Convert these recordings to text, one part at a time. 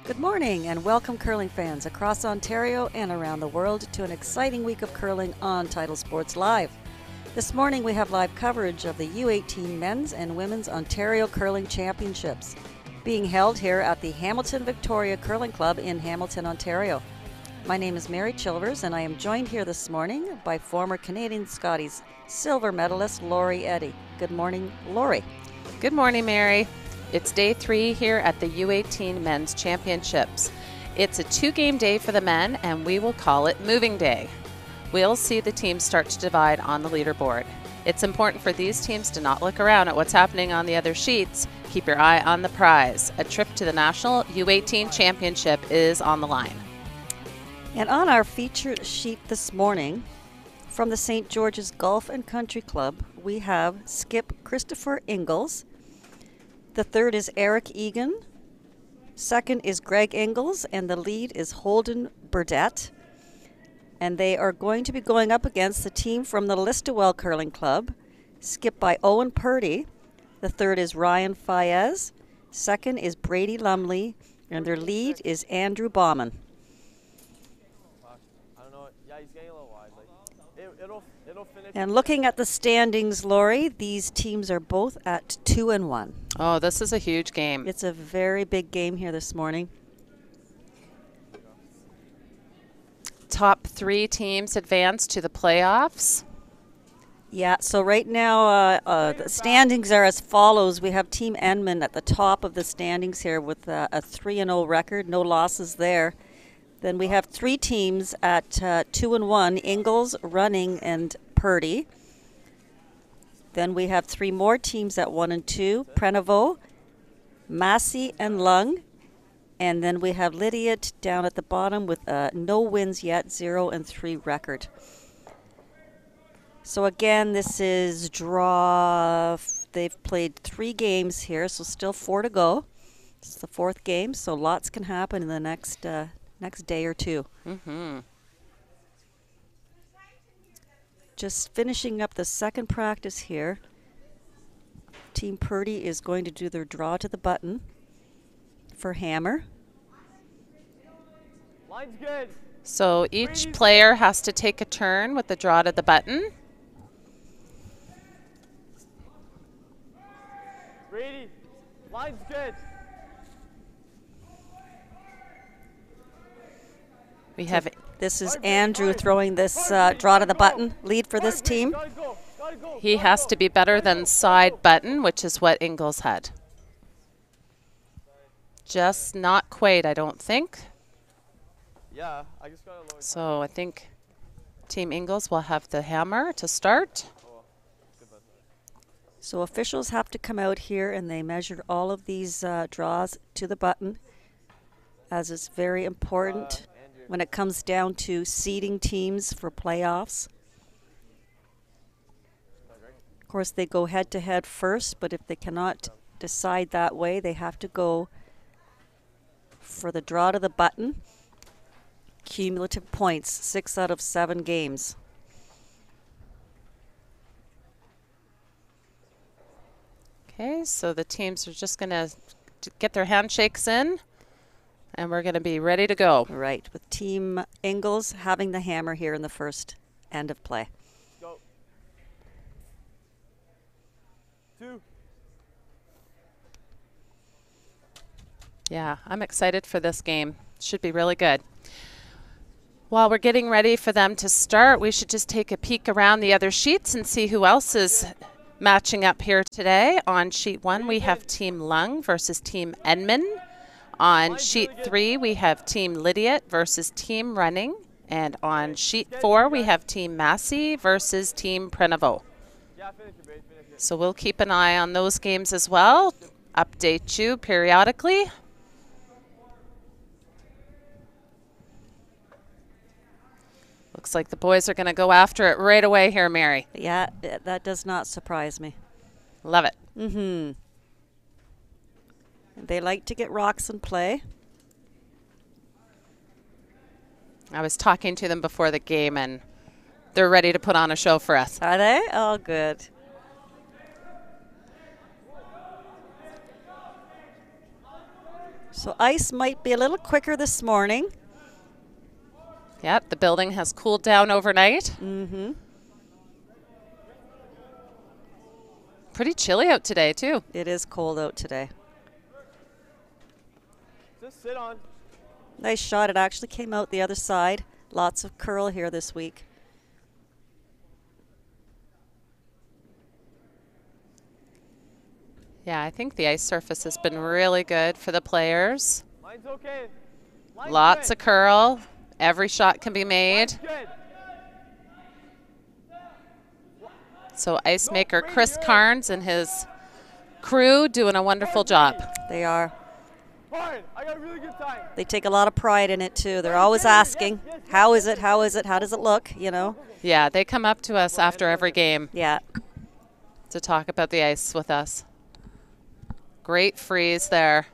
Good morning and welcome curling fans across Ontario and around the world to an exciting week of curling on Title Sports Live. This morning we have live coverage of the U-18 Men's and Women's Ontario Curling Championships being held here at the Hamilton Victoria Curling Club in Hamilton, Ontario. My name is Mary Chilvers and I am joined here this morning by former Canadian Scotties silver medalist Laurie Eddy. Good morning, Laurie. Good morning, Mary. It's day 3 here at the U-18 Men's Championships. It's a 2-game day for the men, and we will call it Moving Day. We'll see the teams start to divide on the leaderboard. It's important for these teams to not look around at what's happening on the other sheets. Keep your eye on the prize. A trip to the National U-18 Championship is on the line. And on our featured sheet this morning, from the St. George's Golf and Country Club, we have skip Christopher Ingles. The third is Eric Egan. Second is Greg Ingles, and the lead is Holden Burdett. And they are going to be going up against the team from the Listowel Curling Club, skipped by Owen Purdy. The third is Ryan FAYAZ. Second is Brady Lumley, and their lead is Andrew Bauman. And looking at the standings, Laurie, these teams are both at 2-1. Oh, this is a huge game. It's a very big game here this morning. Top 3 teams advance to the playoffs. Yeah, so right now the standings are as follows. We have Team Enman at the top of the standings here with a 3-0 record, no losses there. Then we have 3 teams at 2-1, Ingles, Running, and Purdy. Then we have 3 more teams at 1-2, Prenovo, Massey, and Lung. And then we have Lydiot down at the bottom with no wins yet, 0-3 record. So again, this is draw. They've played 3 games here, so still 4 to go. It's the 4th game, so lots can happen in the next day or two. Just finishing up the second practice here. Team Purdy is going to do their draw to the button for hammer. Line's good. So each player has to take a turn with the draw to the button. Brady, line's good. We have This is Andrew throwing this draw to the button lead for this team. He has to be better than side button, which is what Ingles had. Just not quite, I don't think. Yeah, I just got a lower. So I think Team Ingles will have the hammer to start. So officials have to come out here and they measure all of these draws to the button, as it's very important when it comes down to seeding teams for playoffs. Of course, they go head-to-head first, but if they cannot decide that way, they have to go for the draw to the button. Cumulative points, 6 out of 7 games. Okay, so the teams are just going to get their handshakes in, and we're going to be ready to go. Right, with Team Ingles having the hammer here in the first end of play. Go. 2. Yeah, I'm excited for this game. Should be really good. While we're getting ready for them to start, we should just take a peek around the other sheets and see who else is matching up here today. On sheet 1, we have Team Lung versus Team Enman. On sheet 3, we have Team Lydiot versus Team Running. And on sheet 4, we have Team Massey versus Team Prenovo. So we'll keep an eye on those games as well. Update you periodically. Looks like the boys are going to go after it right away here, Mary. Yeah, that does not surprise me. Love it. They like to get rocks in play. I was talking to them before the game, and they're ready to put on a show for us. Are they? Oh, good. So ice might be a little quicker this morning. Yep, the building has cooled down overnight. Mm-hmm. Pretty chilly out today, too. It is cold out today. Just sit on. Nice shot. It actually came out the other side. Lots of curl here this week. Yeah, I think the ice surface has been really good for the players. Line's okay. Line's Lots good. of curl. Every shot can be made. Line's good. So ice maker Chris Carnes and his crew doing a wonderful job. They are. Hard. I got a really good time. They take a lot of pride in it, too. They're always asking, how is it, how is it, how does it look, you know? Yeah, they come up to us after every game Yeah. to talk about the ice with us. Great freeze there.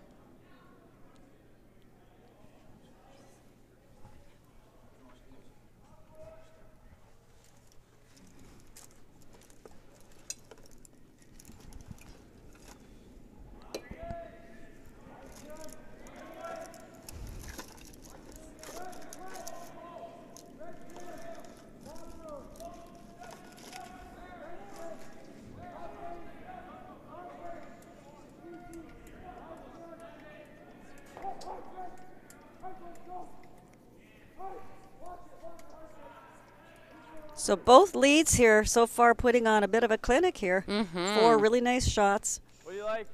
So both leads here so far putting on a bit of a clinic here. Mm-hmm. 4 really nice shots. What do you like?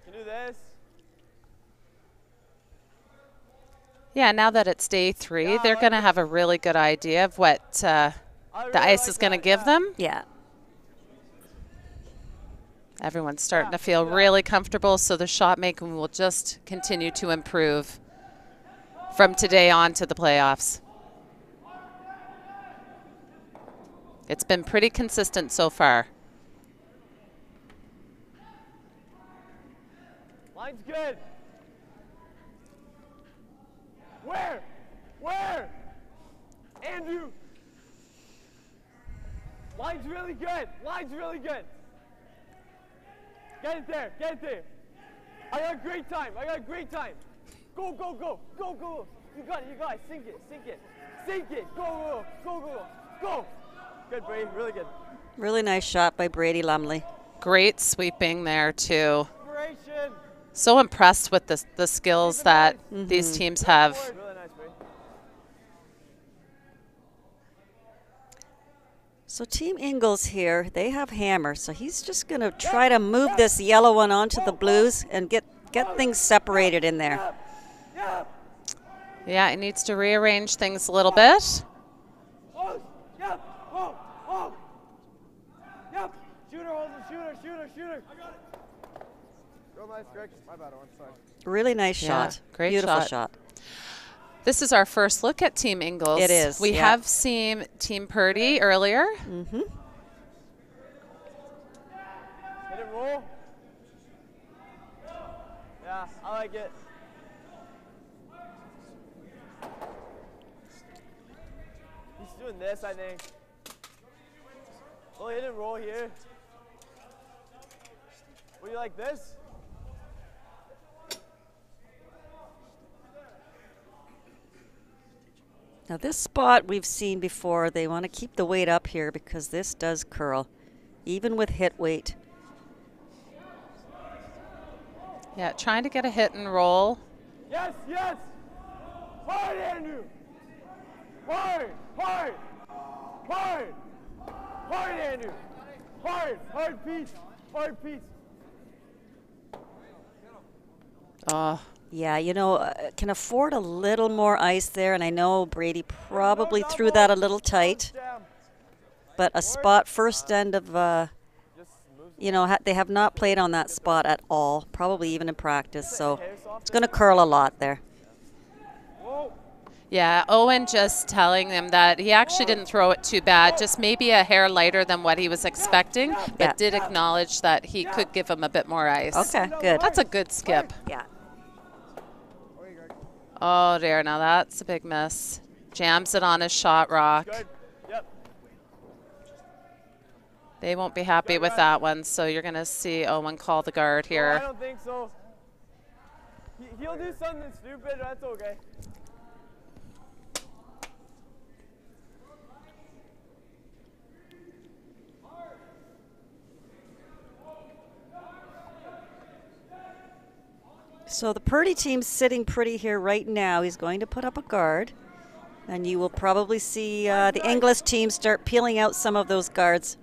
Can you do this? Yeah, now that it's day 3, they're going to have a really good idea of what the ice is going to give them. Yeah. Everyone's starting to feel really comfortable, so the shot making will just continue to improve from today on to the playoffs. It's been pretty consistent so far. Line's good. Where? Where? Andrew. Line's really good. Line's really good. Get it there. Get it there. I got a great time. I got a great time. Go, go, go. Go, go, go. You got it. You got it. Sink it. Sink it. Sink it. Go, go, go, go, go. Go. Good, Brady. Really good. Really nice shot by Brady Lumley. Great sweeping there, too. Inspiration. So impressed with the skills that these teams have. Really nice, Brady. So Team Ingles here, they have hammer. So he's just going to try to move this yellow one onto the blues and get things separated in there. Yeah, it needs to rearrange things a little bit. Shooter, hold the shooter, shooter, shooter. Real nice direction. My bad, I'm sorry. Really nice Yeah, shot. great Beautiful shot. shot. This is our first look at Team Ingles. It is, We yeah. have seen Team Purdy earlier. Mm-hmm. Hit it, roll. Yeah, I like it. He's doing this, I think. Oh, hit it, roll here. What do you like, this? Now this spot we've seen before. They want to keep the weight up here because this does curl, even with hit weight. Yeah, trying to get a hit and roll. Yes, yes! Hard, Andrew! Hard, hard! Hard! Hard, Andrew! Hard, hard piece, hard piece. Oh, Yeah, you know, can afford a little more ice there, and I know Brady probably threw that a little tight. Damn. But a spot first end of, you know, they have not played on that spot at all, probably even in practice. So it's going to curl a lot there. Whoa. yeah. Owen just telling them that he actually didn't throw it too bad, just maybe a hair lighter than what he was expecting, but Yeah. did acknowledge that he could give him a bit more ice. Okay, good. That's a good skip. Yeah. Oh, dear. Now that's a big miss. Jams it on his shot rock. Good. Yep. They won't be happy with that one, so you're going to see Owen call the guard I here. don't think so. He'll do something stupid, that's okay. So the Purdy team's sitting pretty here right now. He's going to put up a guard. And you will probably see the English team start peeling out some of those guards.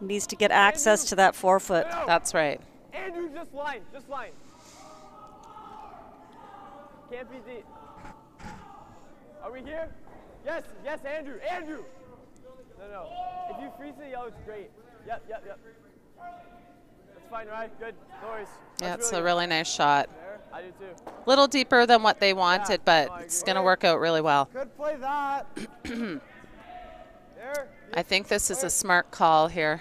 Needs to get access to that forefoot. That's right. Andrew, just line, just line. Can't be deep. Are we here? Yes, yes, Andrew, Andrew. No. If you freeze the yellow, it's great. Yep. That's fine, right? Good. No worries. Yeah, it's a really nice shot. I do too. Little deeper than what they wanted, but it's going to work out really well. Good play that. There. I think this is a smart call here.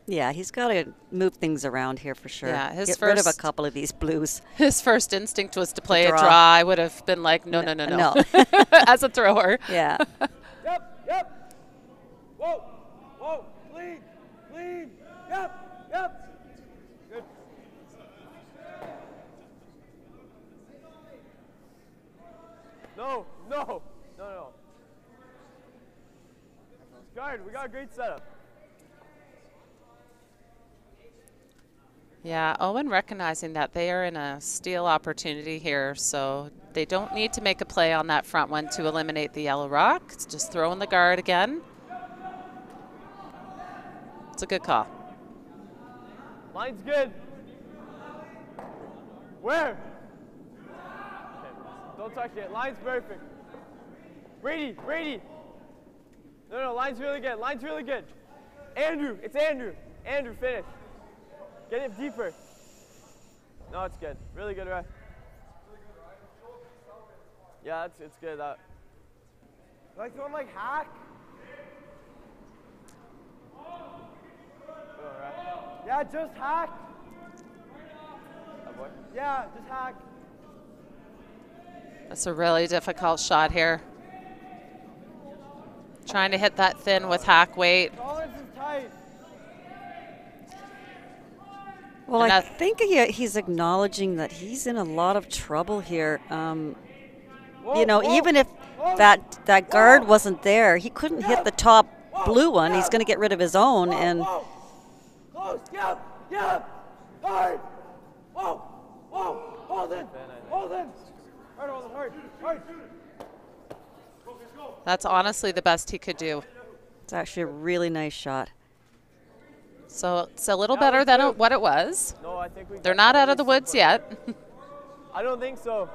Yeah, he's got to move things around here for sure. Yeah, Get rid of a couple of these blues. His first instinct was to play a draw. draw. I would have been like, no. As a thrower. Yeah. Yep. Whoa. Lead. Yep. Good. No. Guard, we got a great setup. Yeah, Owen recognizing that they are in a steal opportunity here, so they don't need to make a play on that front one to eliminate the yellow rock. It's just throw in the guard again. It's a good call. Line's good. Where? Okay. Don't touch it. Line's perfect. Brady. No, line's really good. Andrew, it's Andrew. Andrew, finish. Get it deeper. No, it's good. Really good, right? Yeah, it's good. Like throwing like hack. Yeah, just hack. Yeah, just hack. That's a really difficult shot here. Trying to hit that thin with hack weight. Tolerance is tight. Well, I think he's acknowledging that he's in a lot of trouble here. Even if that guard wasn't there, he couldn't hit the top blue one. He's going to get rid of his own. And close, yep, hard. Whoa, hold in. Hard. That's honestly the best he could do. It's actually a really nice shot. So it's a little better than what it was. No, I think they're not out of the woods yet. I don't think so.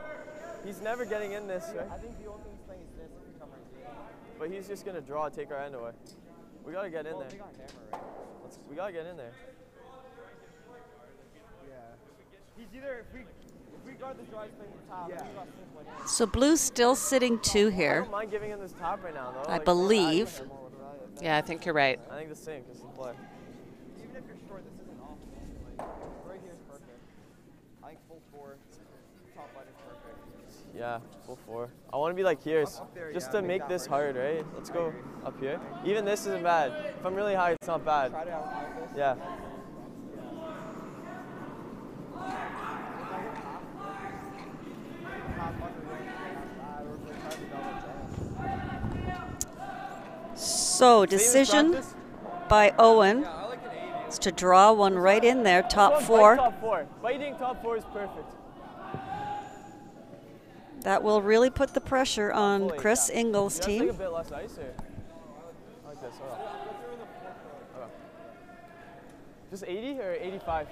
He's never getting in this, right? I think the only thing he's playing is this if we come right here. But he's just going to draw, take our end away. We got to get in there. We got to get in there. Yeah. He's either, if we guard the draw, he's playing the top. Yeah. So blue's still sitting 2 here. I don't mind giving him this top right now, though. I believe. Yeah, I think you're right. I think the same because the play. Even if you're short, this isn't awful. Like, right here is perfect. I think full 4, top line is perfect. Yeah, full 4. I want to be like here, just to make this hard, right? Let's go up here. Even this isn't bad. If I'm really high, it's not bad. Yeah. So decision by Owen is to draw one right in there, top 4. Biting top 4 is perfect. That will really put the pressure on Chris Ingles' team. Take a bit less ice here. I like this. Okay. Just 80 or 85?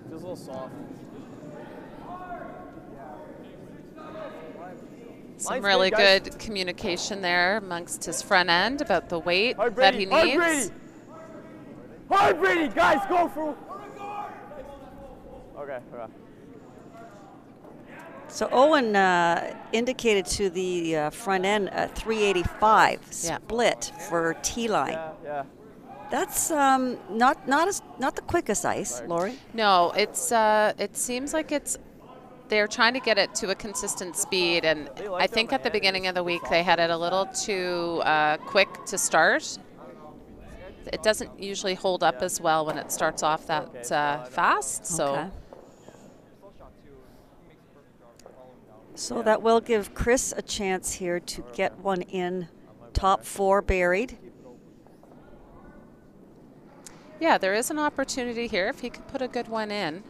Feels a little soft. Some really good communication there amongst his front end about the weight that he needs. Hard, Brady! Guys, go for... Okay. So Owen indicated to the front end a 385 split for T-line. Yeah. That's not the quickest ice, Lori. No, it's it seems like it's they're trying to get it to a consistent speed, and I think at the beginning of the week they had it a little too quick to start. It doesn't usually hold up as well when it starts off that fast. So. So that will give Chris a chance here to get one in, top 4 buried. Yeah, there is an opportunity here if he could put a good one in.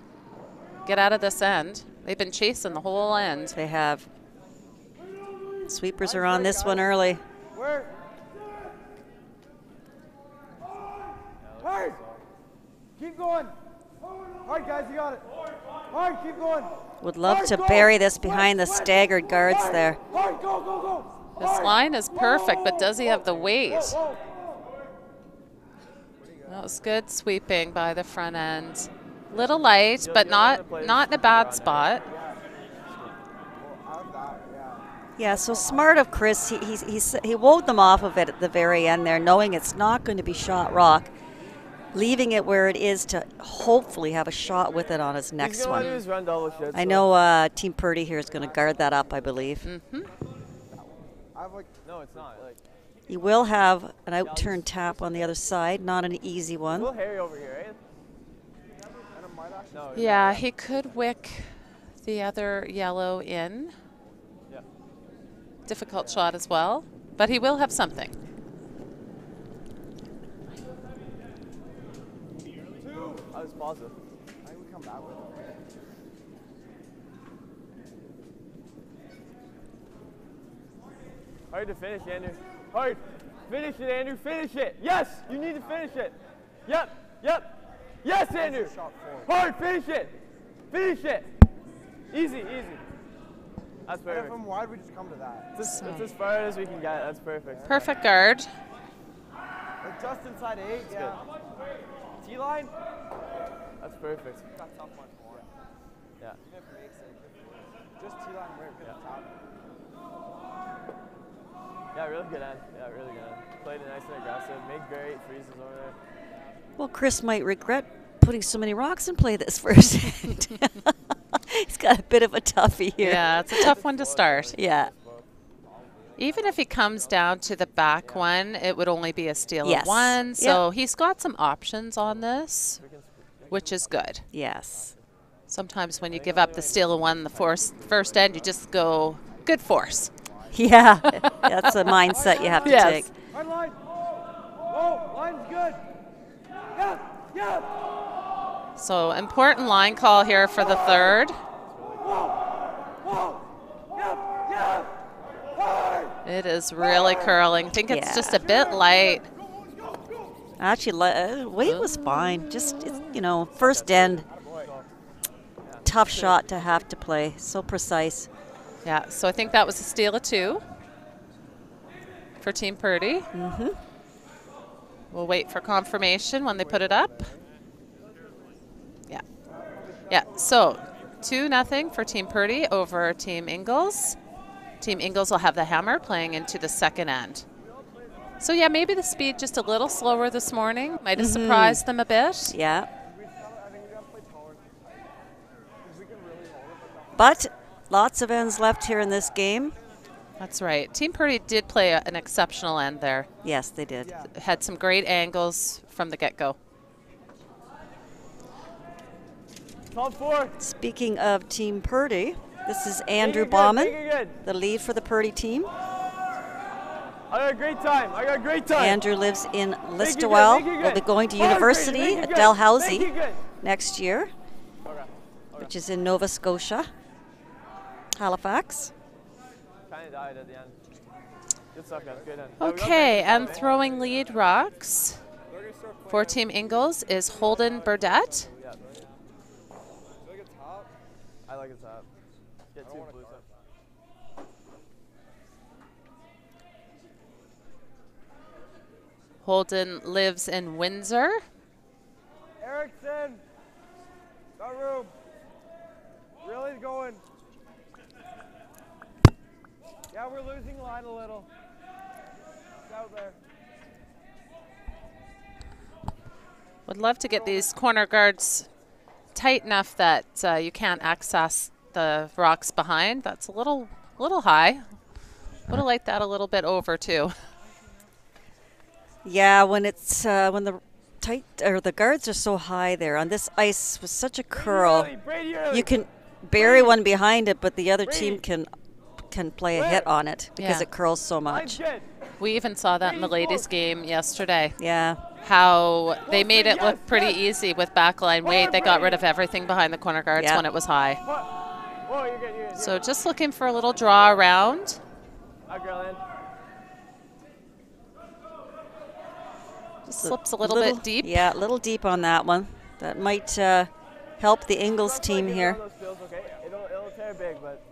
Get out of this end. They've been chasing the whole end. They have. Sweepers are on this one early. Hard! Keep going! Hard, guys, you got it! Hard, keep going! Would love to bury this behind the staggered guards there. Hard, go, go, go! This line is perfect, but does he have the weight? That was good sweeping by the front end. Little light, but not in a bad spot. Yeah, so smart of Chris. He wove them off of it at the very end there, knowing it's not going to be shot rock, leaving it where it is to hopefully have a shot with it on his next one. I know Team Purdy here is going to guard that up, I believe. Mm-hmm. No, it's not. He will have an out-turn tap on the other side, not an easy one. A little hairy over here, eh? Yeah, he could wick the other yellow in. Yeah. Difficult shot as well, but he will have something. I was positive. I think we come back with it. Hard to finish, Andrew. Hard. Finish it, Andrew. Finish it. Yes, you need to finish it. Yep, yep. Yes, Andrew. Hard. Finish it. Finish it. Easy, easy. That's perfect. From wide, we just come to that. It's as far as we can get. That's perfect. Perfect guard. Like just inside 8, yeah. T-line. That's perfect. That tough one more. Yeah. Even if it makes it, just T-line where it gets top. Yeah, really good end. Yeah, really good end. Played it nice and aggressive. Make great freezes over there. Well, Chris might regret putting so many rocks in play this first end. He's got a bit of a toughie here. Yeah, it's a tough one to start. Yeah. Even if he comes down to the back one, it would only be a steal of 1. So he's got some options on this, which is good. Yes. Sometimes when you give up the steal of 1 the first end, you just go good force. Yeah, that's a mindset you have to take. Hard line. Oh, line's good. Yeah, yeah. So important line call here for the third. It is really curling. I think it's just a bit light. Actually, weight was fine. Just, first end, tough shot to have to play. So precise. Yeah, so I think that was a steal of 2 for Team Purdy. Mm-hmm. We'll wait for confirmation when they put it up. Yeah. Yeah, so 2-0 for Team Purdy over Team Ingles. Team Ingles will have the hammer playing into the second end. So, yeah, maybe the speed just a little slower this morning. Might have surprised them a bit. Yeah. But lots of ends left here in this game. That's right. Team Purdy did play an exceptional end there. Yes, they did. Had some great angles from the get-go. Top 4. Speaking of Team Purdy, this is Andrew Bauman, the lead for the Purdy team. I got a great time. I got a great time. Andrew lives in Listowel. Will be going to university at Dalhousie next year, which is in Nova Scotia, Halifax. Kind of died at the end. Good stuff, guys. Good end. Okay, and throwing lead rocks for Team Ingles is Holden Burdett. I like it top. Get 2 blues up. Holden lives in Windsor. Erickson, got room. Really going. Yeah, we're losing line a little. It's out there. Would love to get these corner guards tight enough that you can't access the rocks behind. That's a little high. Would have liked that a little bit over too. Yeah, when it's when the the guards are so high there on this ice with such a curl, you can bury one behind it, but the other team can play a hit on it because it curls so much. We even saw that in the ladies' game yesterday. Yeah. How they made it look pretty easy with backline weight. They got rid of everything behind the corner guards when it was high. You're good. So just looking for a little draw around. Just slips a little bit deep. Yeah, a little deep on that one. That might help the Ingles team here. It'll tear big, but.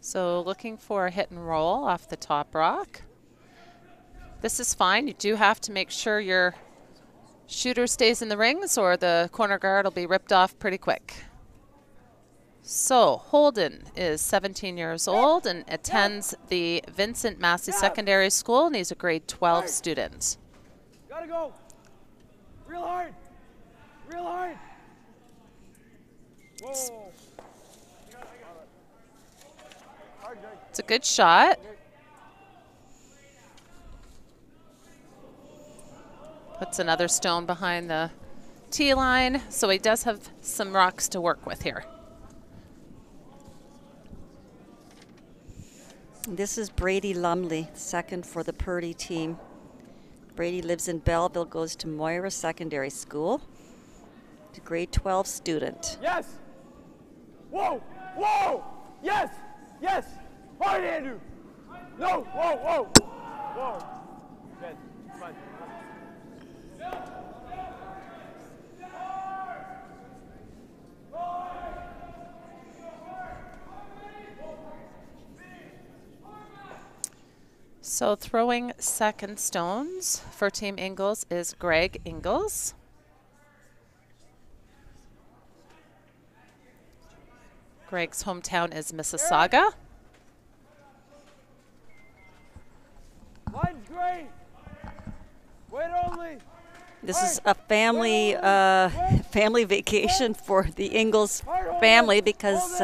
So looking for a hit and roll off the top rock. This is fine. You do have to make sure your shooter stays in the rings or the corner guard will be ripped off pretty quick. So Holden is 17 years old and attends the Vincent Massey Secondary School, and he's a grade 12 student. Gotta go. Real hard. Real hard. Whoa. It's a good shot. Puts another stone behind the tee line, so he does have some rocks to work with here. This is Brady Lumley, second for the Purdy team. Brady lives in Belleville, goes to Moira Secondary School. He's a grade 12 student. Yes. Whoa. Whoa. Yes. Yes. Hard, Andrew. No. Whoa. Whoa. Whoa. Good. It's fine. So throwing second stones for Team Ingles is Greg Ingles. Greg's hometown is Mississauga. Line's great. Wait only. This is a family family vacation for the Ingles family because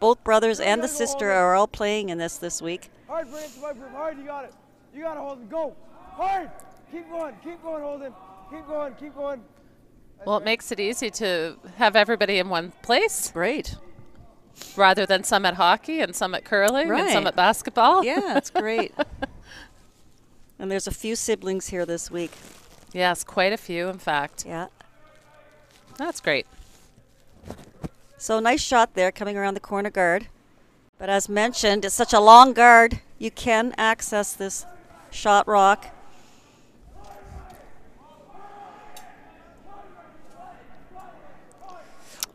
both brothers and the sister are all playing in this week. Hard, bring it to my group. Hard, you got it. You got to hold him. Go. Hard. Keep going, hold him. Keep going. Well, it makes it easy to have everybody in one place. Great. Rather than some at hockey and some at curling and some at basketball. Yeah, it's great. And there's a few siblings here this week. Yes, quite a few, in fact. Yeah. That's great. So nice shot there coming around the corner guard. But as mentioned, it's such a long guard, you can access this shot rock.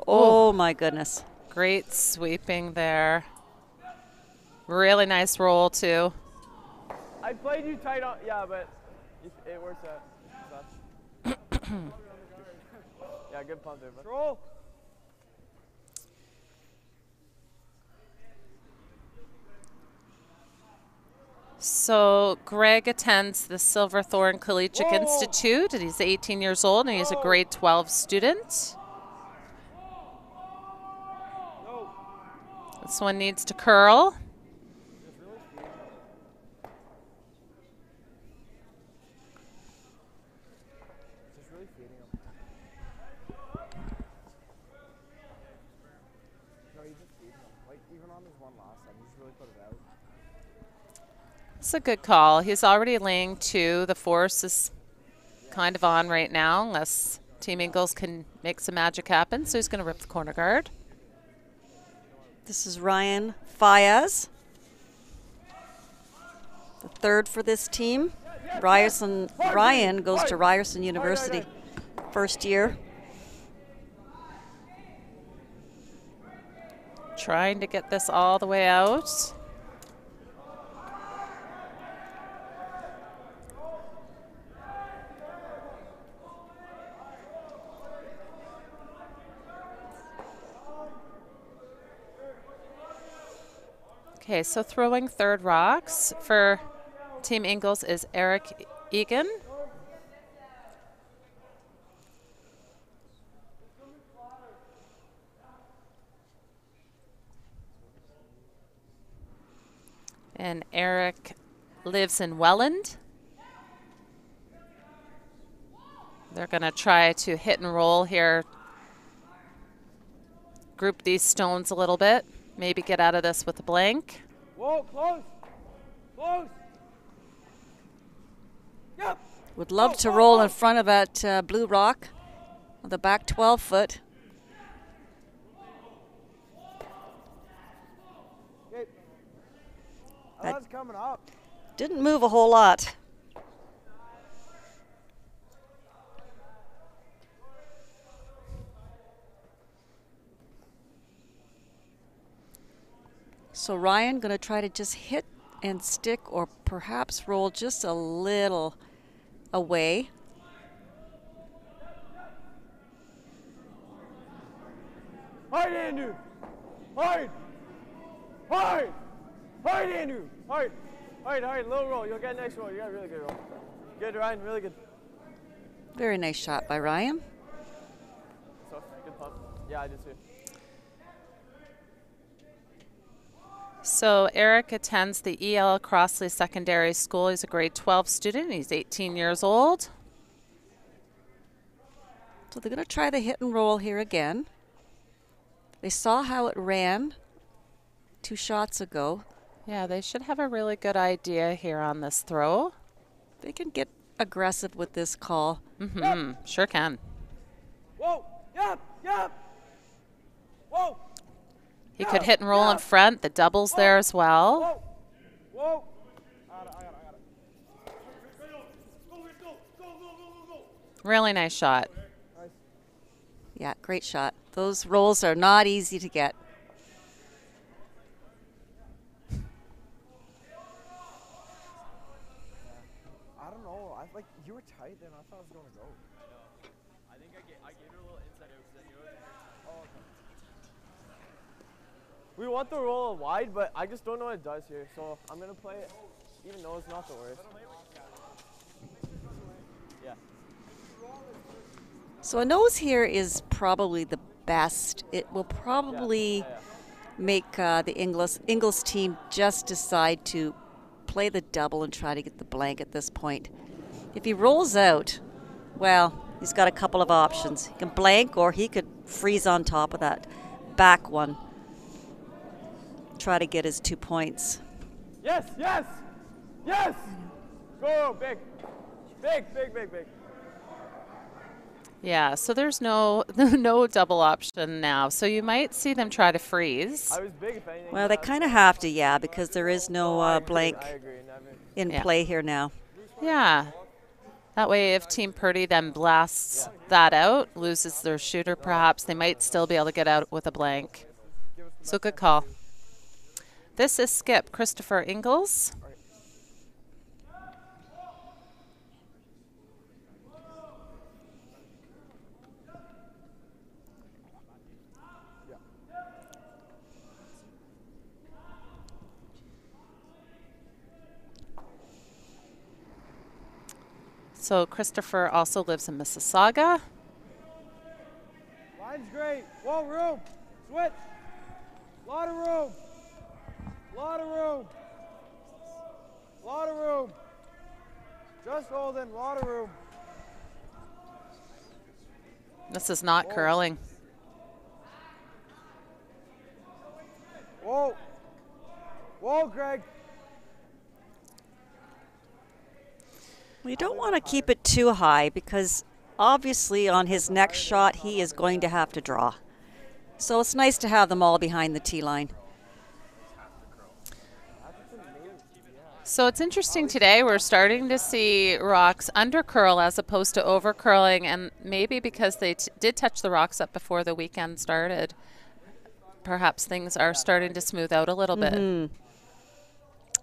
Oh my goodness. Great sweeping there. Really nice roll, too. I played you tight on, yeah, but it works out. Yeah, good punt there. Roll. So Greg attends the Silverthorne Collegiate Institute, and he's 18 years old, and he's a grade 12 student. This one needs to curl. It's a good call. He's already laying two. The force is kind of on right now, unless Team Ingles can make some magic happen. So he's going to rip the corner guard. This is Ryan FAYAZ, the third for this team. Ryan goes to Ryerson University, first year. Trying to get this all the way out. Okay, so throwing third rocks for Team Ingles is Eric Egan. And Eric lives in Welland. They're going to try to hit and roll here. Group these stones a little bit. Maybe get out of this with a blank. Whoa, close. Close. Yep. Would love to roll in front of that blue rock on the back 12-foot. Okay. That's coming up. Didn't move a whole lot. So Ryan going to try to just hit and stick or perhaps roll just a little away. Hard, Andrew. Hard. Hard. Hard, Andrew. Hard. Hard, hard. Low roll. You'll get next roll. You got a really good roll. Good, Ryan. Really good. Very nice shot by Ryan. So, good pump. Yeah, I did too. So Eric attends the E.L. Crossley Secondary School. He's a grade 12 student. He's 18 years old. So they're going to try the hit and roll here again. They saw how it ran 2 shots ago. Yeah, they should have a really good idea here on this throw. They can get aggressive with this call. Mm-hmm. Yep. Sure can. Whoa. Yep. Yep. Whoa. He could hit and roll in front. The double's there as well. Whoa. Whoa. I got it. Really nice shot. Nice. Yeah, great shot. Those rolls are not easy to get. I don't know. Like you were tight then. I thought it was going to go. I think I gave her a little inside out because I knew it. Oh, okay. We want the roll wide, but I just don't know what it does here. So I'm going to play it even though it's not the worst. Yeah. So a nose here is probably the best. It will probably make the Ingles team just decide to play the double and try to get the blank at this point. If he rolls out, well, he's got a couple of options. He can blank or he could freeze on top of that back one. Try to get his 2 points. Yes, yes, yes! Go, big. Big, big, big, big. Yeah, so there's no no double option now. So you might see them try to freeze. I was big if anything. Well, they kind of have to, yeah, because there is no blank I agree. Never. in Yeah. play here now. Yeah. That way, if Team Purdy then blasts that out, loses their shooter perhaps, they might still be able to get out with a blank. So good call. This is Skip Christopher Ingles. So Christopher also lives in Mississauga. Line's great. Whoa, room. Switch. Lot of room. Lot of room. Lot of room. Just holding. Lot of room. This is not curling. Whoa. Whoa, Greg. Well, you don't want to keep it too high because obviously on his next shot he is going to have to draw. So it's nice to have them all behind the tee line. So it's interesting today, we're starting to see rocks under curl as opposed to over curling, and maybe because they did touch the rocks up before the weekend started, perhaps things are starting to smooth out a little bit.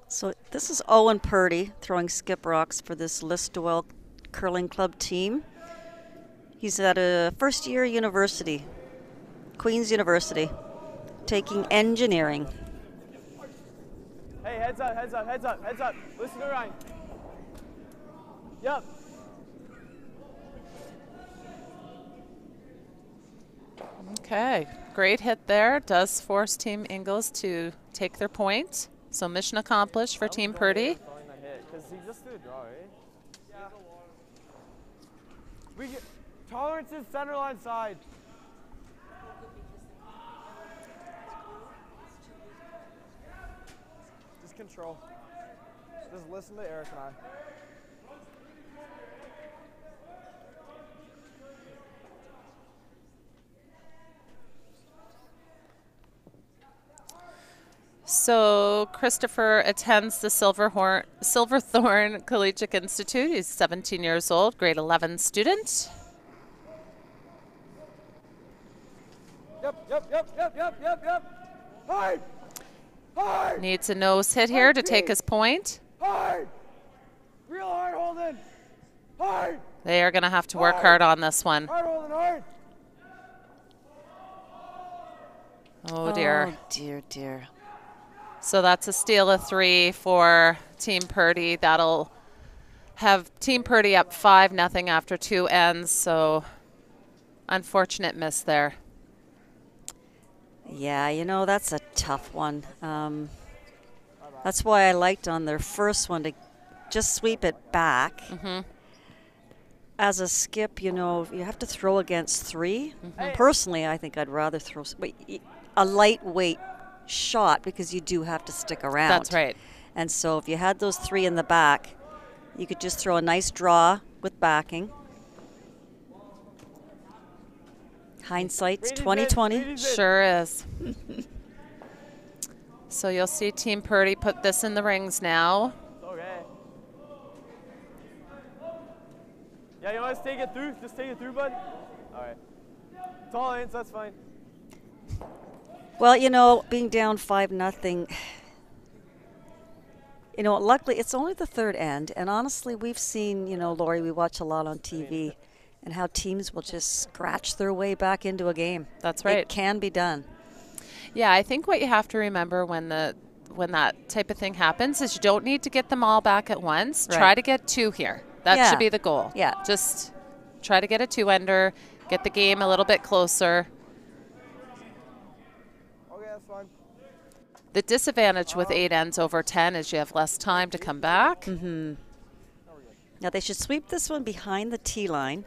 So this is Owen Purdy throwing skip rocks for this Listowel Curling Club team. He's at a first-year university, Queen's University, taking engineering. heads up, heads up, heads up, heads up. Listen to Ryan. Yep. Okay, great hit there. Does force Team Ingles to take their point. So mission accomplished for Team Purdy. Because he just threw a draw, right? Yeah. Tolerance is center line side. Just control. Just listen to Eric and I. So Christopher attends the Silverthorne Collegiate Institute. He's 17 years old, grade 11 student. Yep. Hard! Hard! Needs a nose hit here to take his point. Hard! Real hard, Holden! Hard! They are going to have to work hard on this one. Hard, Holden, hard! Oh, dear. Oh, dear, dear. So that's a steal of 3 for Team Purdy. That'll have Team Purdy up 5-0 after 2 ends. So unfortunate miss there. Yeah, you know, that's a tough one. That's why I liked on their first one to just sweep it back. As a skip, you know, you have to throw against 3. Personally, I think I'd rather throw a lightweight shot because you do have to stick around. That's right. And so if you had those 3 in the back, you could just throw a nice draw with backing. Hindsight's 20/20. Sure is. So you'll see Team Purdy put this in the rings now. Okay. Yeah, you want to take it through? Just take it through, bud? All right. Tolerance, that's fine. Well, you know, being down 5-0, you know, luckily it's only the third end. And honestly, we've seen, you know, Lori, we watch a lot on TV, and how teams will just scratch their way back into a game. That's right. It can be done. Yeah, I think what you have to remember when that type of thing happens is you don't need to get them all back at once. Right. Try to get 2 here. That Yeah. should be the goal. Yeah. Just try to get a 2-ender, get the game a little bit closer. Okay, that's fine. The disadvantage with 8 ends over 10 is you have less time to come back. Now, they should sweep this one behind the tee line.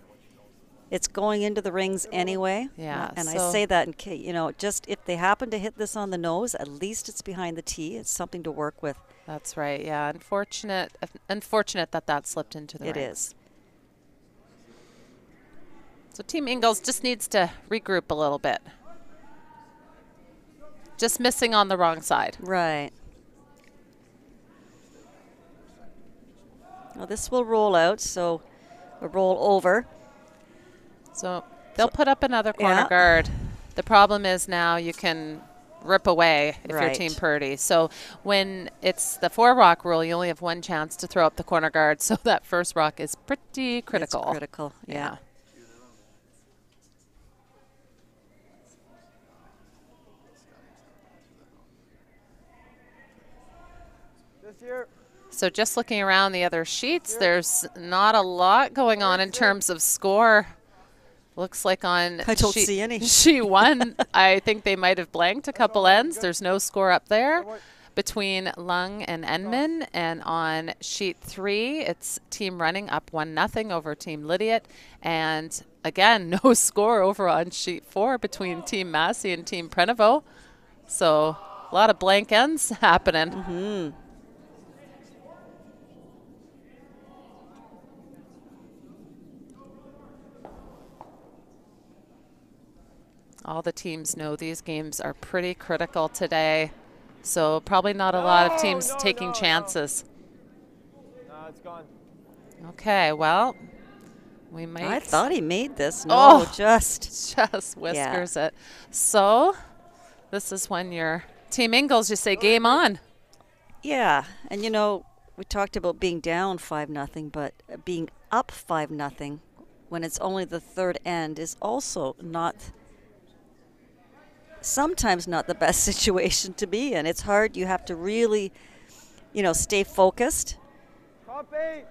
It's going into the rings anyway. Yeah, And I so- say that in case, you know, just if they happen to hit this on the nose, at least it's behind the tee. It's something to work with. That's right. Yeah, unfortunate that slipped into the It rings. is. So Team Ingles just needs to regroup a little bit. Just missing on the wrong side. Right. Well, this will roll out, so a roll over. So they'll put up another corner Yeah. guard. The problem is now you can rip away if you're Right. Team Purdy. So when it's the 4-rock rule, you only have 1 chance to throw up the corner guard. So that first rock is pretty critical. It's critical, yeah. This year. So just looking around the other sheets, there's not a lot going on in terms of score. Looks like on I don't see any. sheet 1, I think they might have blanked a couple ends. There's no score up there between Lung and Enman. And on sheet 3, it's Team Running up 1-0 over Team Lydiot. And again, no score over on sheet 4 between Team Massey and Team Prenovo. So a lot of blank ends happening. All the teams know these games are pretty critical today, so probably not a lot of teams taking chances. No, it's gone. Okay, well, we might. I thought he made this. No, Oh. just. just whiskers it. So this is when your Team Ingles, you say game on. Yeah, and you know, we talked about being down 5-0, but being up 5-0 when it's only the third end is also sometimes not the best situation to be in. It's hard. You have to really you know, stay focused Top 8.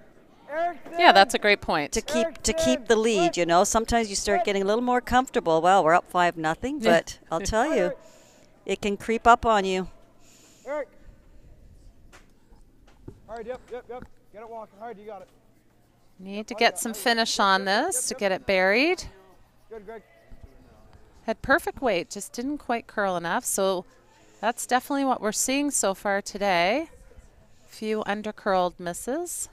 Erickson. Yeah, that's a great point. to keep the lead. You know, sometimes you start getting a little more comfortable. Well, we're up 5-0, but I'll tell you, it can creep up on you. Eric. Hard, yep. Get it walking hard, you got it. Need to get some finish on this to get it buried. Good, Greg. Had perfect weight, just didn't quite curl enough. So that's definitely what we're seeing so far today. Few undercurled misses.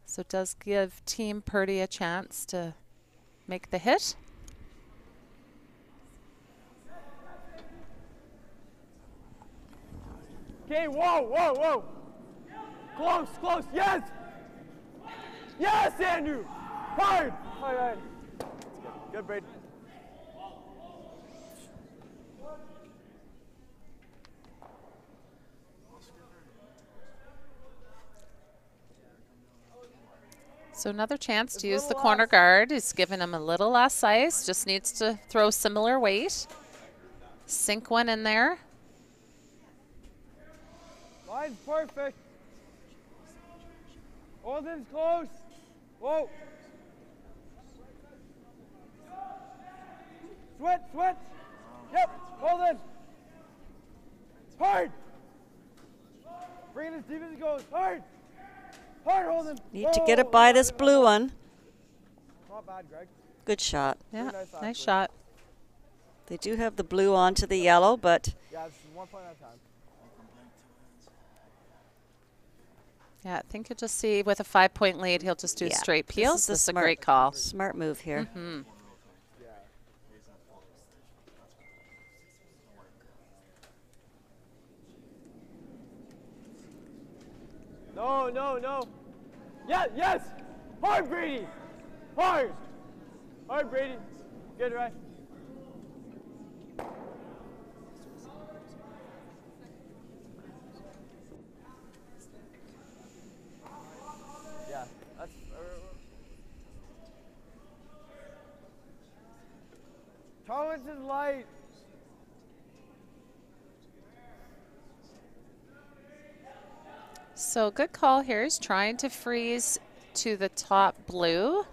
So it does give Team Purdy a chance to make the hit. Okay, whoa. Close, yes! Yes, Andrew! Hard! Good, Braden. So another chance to use the corner guard. He's given him a little less ice, just needs to throw similar weight. Sink one in there. Line's perfect. Holden's close. Whoa. Switch. Yep, Holden. Hard. Bring it as deep as it goes. Hard, Holden. Need to get it by this blue one. Not bad, Greg. Good shot. Yeah, nice nice shot. They do have the blue onto the yellow, but Yeah, it's 1 point at a time. Yeah, I think you'll just see with a 5-point lead, he'll just do Yeah, straight this peels. is the This is a smart- great call. smart move here. No. Yes! Hard, Brady! Hard, Brady. Good, right? Yeah, that's... Tolerance is light. So good call here. He's trying to freeze to the top blue.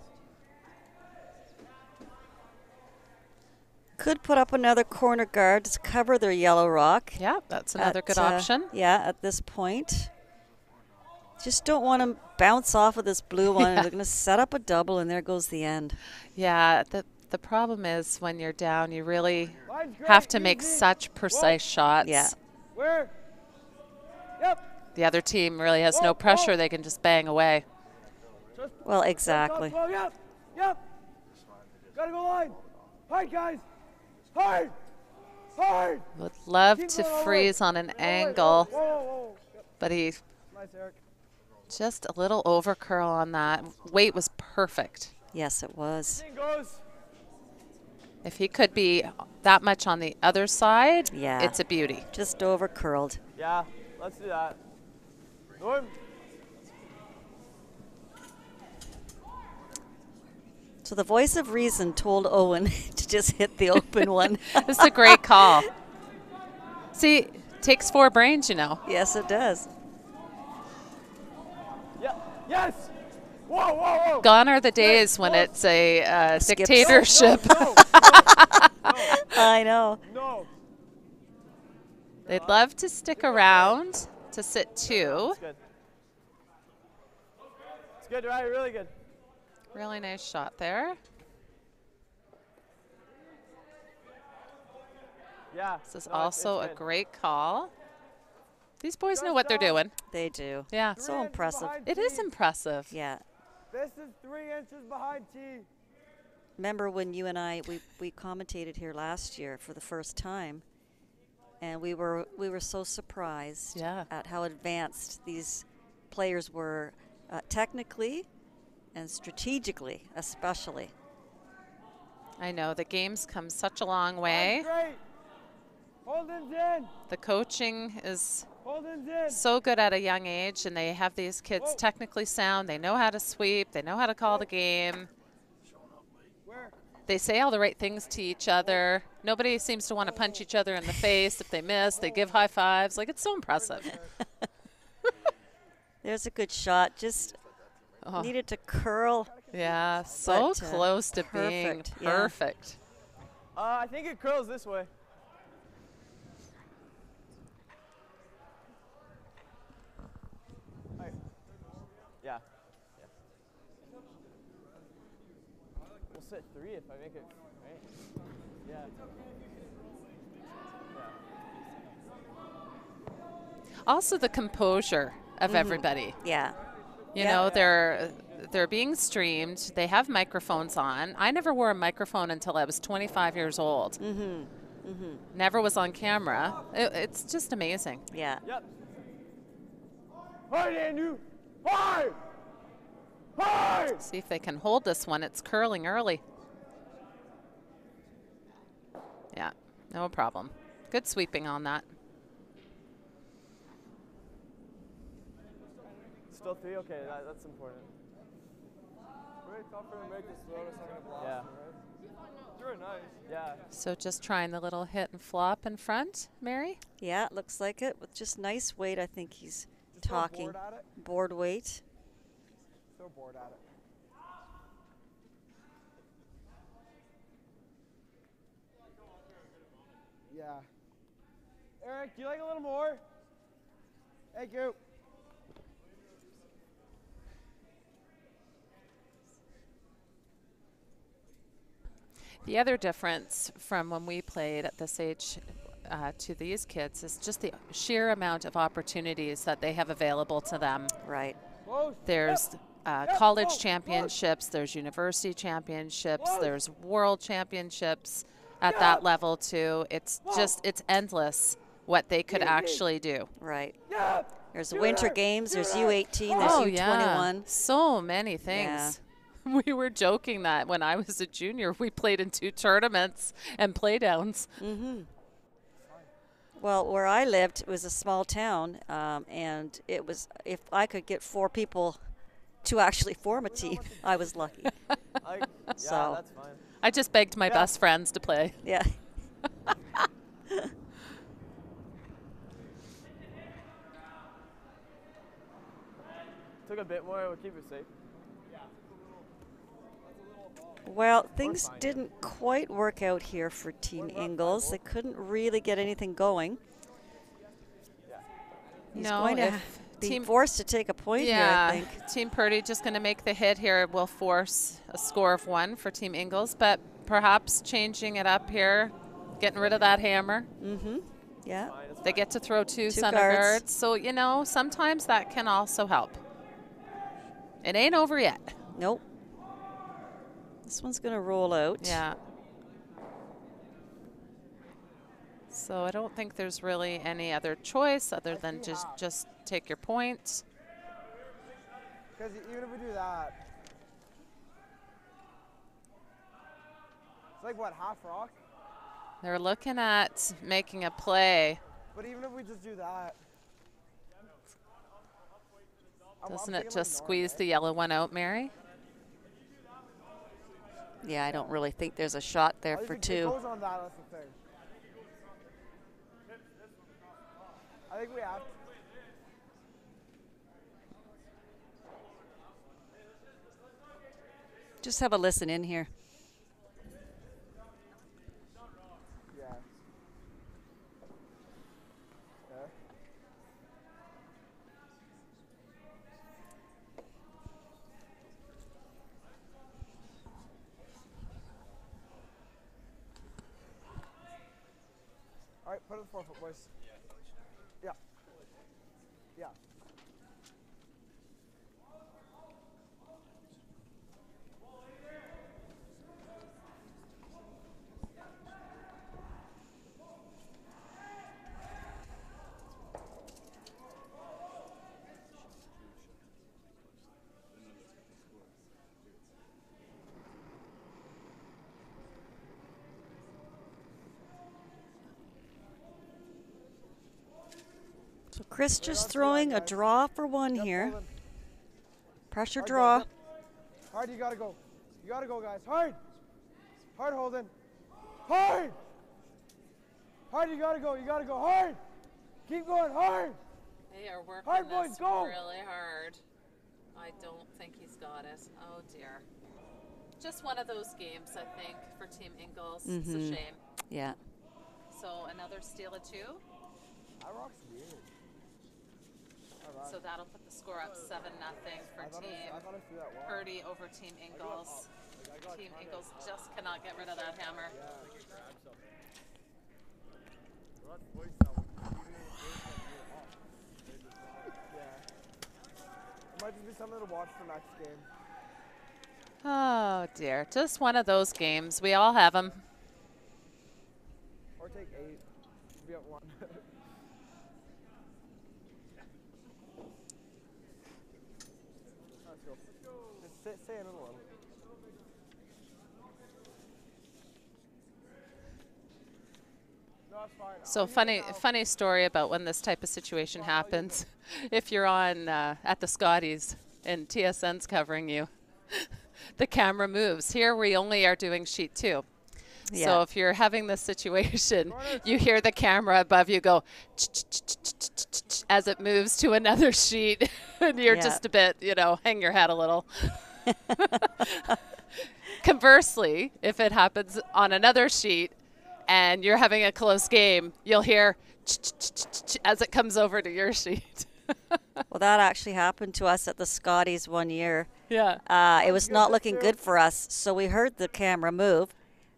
Could put up another corner guard to cover their yellow rock. Yeah, that's another good at, option. Yeah, at this point. Just don't want to bounce off of this blue one. They're going to set up a double, and there goes the end. Yeah, the problem is when you're down, you really Line's great, have to make easy. such precise shots. Yeah. Where? Yep. The other team really has no pressure. They can just bang away. Well, exactly. Yep. Gotta go line. Hard, guys. Hard. Would love Keep to going all the way. freeze on an All the way. angle, Whoa. Yep. but he Nice, Eric. just a little over curl on that. Weight was perfect. Yes, it was. Thing goes. If he could be that much on the other side, Yeah. it's a beauty. Just over curled. Yeah, let's do that. Norm. So the voice of reason told Owen to just hit the open one. It's a great call. See, takes 4 brains, you know. Yes, it does. Yeah. Yes. Whoa. Gone are the days when it's a Skips. dictatorship. No. I know. No. They'd love to stick around to sit 2. It's good. It's good, right? Really good. Really nice shot there. Yeah. This is no, also it's a good. great call. These boys know what they're doing. They do. Yeah. So 3 inches impressive. behind It is T. impressive. Yeah. This is 3 inches behind T. Remember when you and I we commentated here last year for the first time, and we were so surprised Yeah. at how advanced these players were technically and strategically, especially. I know the game's come such a long way. That's great. Holden's in. The coaching is Holden's in. so good at a young age, and they have these kids technically sound. They know how to sweep. They know how to call the game. Where? They say all the right things to each other. Nobody seems to want to punch each other in the face. If they miss, they give high fives. Like, it's so impressive. There's a good shot. Just needed to curl. Yeah, so But, close to being perfect, yeah. perfect. I think it curls this way. Alright. Yeah. We'll set 3 if I make it, right? Yeah. Also, the composure of everybody. Yeah. You Yeah. know, they're being streamed. They have microphones on. I never wore a microphone until I was 25 years old. Never was on camera. It's just amazing. Yeah. Yep. Hard, Andrew! Hard! Hard! See if they can hold this one. It's curling early. Yeah, no problem. Good sweeping on that. Still 3? Okay, that's important. Very tough for them to make this throw to second blast, Yeah. right? You're nice. Yeah. So just trying the little hit and flop in front, Mary. Yeah, it looks like it. With just nice weight, I think he's Just throw talking. board at it. Board weight. Throw board at it. Yeah. Eric, do you like a little more? Thank you. The other difference from when we played at this age to these kids is just the sheer amount of opportunities that they have available to them. Right. Close. There's college championships, there's university championships, there's world championships at that level too. It's just, it's endless what they could actually do. Right. Yeah. There's the Winter Games. There's U-18. There's Oh, U-21. yeah. So many Yeah. things. We were joking that when I was a junior, we played in 2 tournaments and playdowns. Well, where I lived, it was a small town, and it was, if I could get 4 people to actually form a team, I was lucky. Yeah, So- that's fine. I just begged my best friends to play. Yeah. Took a bit more, we'll keep it safe. Well, things didn't quite work out here for Team Ingles. They couldn't really get anything going. He's No, going to if be Team- forced to take a point here, Yeah, I think. Team Purdy just going to make the hit here will force a score of 1 for Team Ingles, but perhaps changing it up here, getting rid of that hammer. Yeah. They get to throw 2 center guards. guards. So, you know, sometimes that can also help. It ain't over yet. Nope. This one's going to roll out. Yeah. So I don't think there's really any other choice other than just take your points. Because even if we do that, it's like what, half rock? They're looking at making a play. But even if we just do that, I'm Doesn't thinking it like just north, squeeze eh? the yellow one out, Mary? Yeah, I don't really think there's a shot there I think for it 2. goes on that, that's the thing. I think we have to. Just have a listen in here. Yeah. Okay. All right, put it in the 4-foot, boys. Yeah. Yeah. So Chris just throwing a draw for 1 here. Holden. Pressure Hard, draw. guys, yep. Hard, you gotta go. You gotta go, guys. Hard. Hard, Holden. Hard. Hard, you gotta go. You gotta go hard. Keep going hard. They are working Hard, boys, this go. really hard. I don't think he's got it. Oh dear. Just one of those games, I think, for Team Ingles. It's a shame. Yeah. So another steal of 2. That rock's weird. So that'll put the score up 7-0 for Team I thought I threw that wall. Purdy over Team Ingles. Team Ingles just cannot get rid of that hammer. It might just be something to watch for next game. Oh dear, just one of those games. We all have them. Or take 8. Be at 1. Let's go. Just stay in it a little. No, it's fine. So funny story about when this type of situation happens. If you're on at the Scotties and TSN's covering you, the camera moves. Here we only are doing sheet 2. Yeah. So if you're having this situation, you hear the camera above you go as it moves to another sheet, and you're just a bit, hang your head a little. Conversely, if it happens on another sheet and you're having a close game, you'll hear as it comes over to your sheet. Well, that actually happened to us at the Scotties one year. Yeah. It was not looking good for us, so we heard the camera move.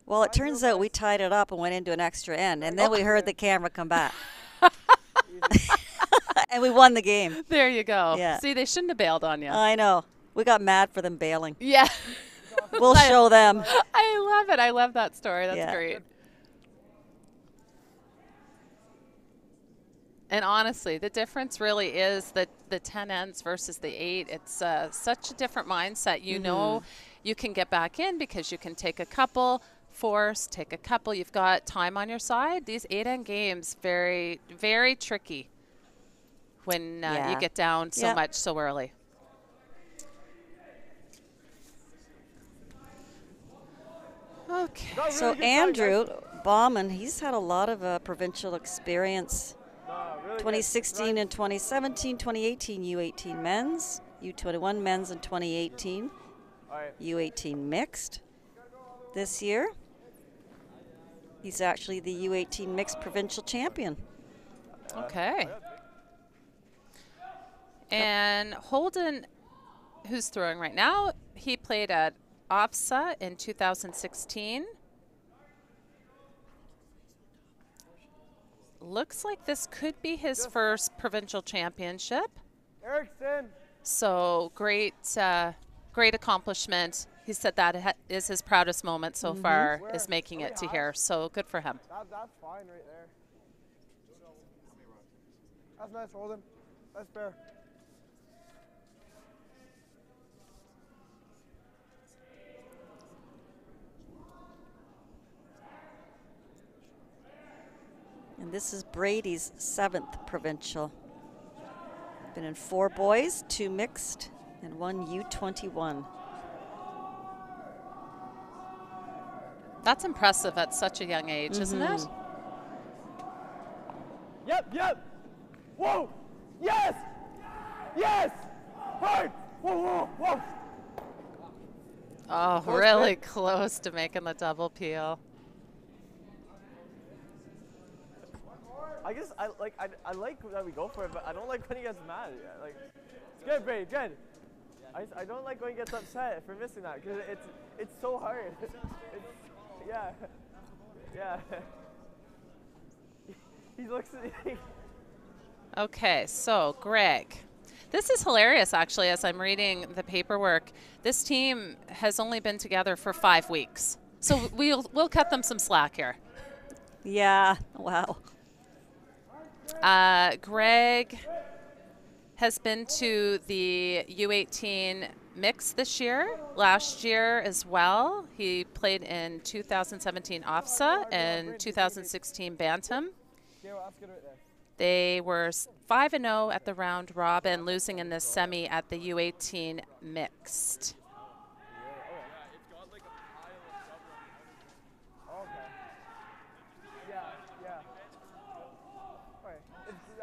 Well, it turns out we tied it up and went into an extra end, and then we heard the camera come back. And we won the game. There you go. Yeah. See, they shouldn't have bailed on you. I know. We got mad for them bailing. Yeah. We'll show them. I love it. I love that story. That's great. And honestly, the difference really is the 10 ends versus the 8. It's such a different mindset. You know you can get back in because you can take a couple, force, take a couple. You've got time on your side. These 8-end games, very, very tricky when you get down so much so early. Okay. So Andrew Bauman, he's had a lot of provincial experience. 2016 and 2017, 2018 U-18 men's, U-21 men's in 2018, U-18 mixed this year. He's actually the U-18 mixed provincial champion. Okay. And Holden, who's throwing right now, he played at OFSA in 2016. Looks like this could be his first provincial championship. Erickson. So great, great accomplishment. He said that is his proudest moment so far, is making it to here. So good for him. That's fine right there. That's nice, Holden. That's fair. And this is Brady's 7th provincial. Been in 4 boys, 2 mixed, and 1 U-21. That's impressive at such a young age, isn't it? Yep. Whoa. Yes. Hard. Whoa. Oh, really close to making the double peel. I guess I like that we go for it, but I don't like when he gets mad. Like, it's good, Brady, good. I don't like when he gets upset for missing that because it's so hard. Yeah. He looks at me. Okay, so Greg. This is hilarious, actually, as I'm reading the paperwork. This team has only been together for 5 weeks. So we'll cut them some slack here. Yeah, wow. Greg has been to the U-18 mix this year, last year as well. He played in 2017 OFSA and 2016 Bantam. They were 5-0 at the round robin, losing in the semi at the U-18 mixed.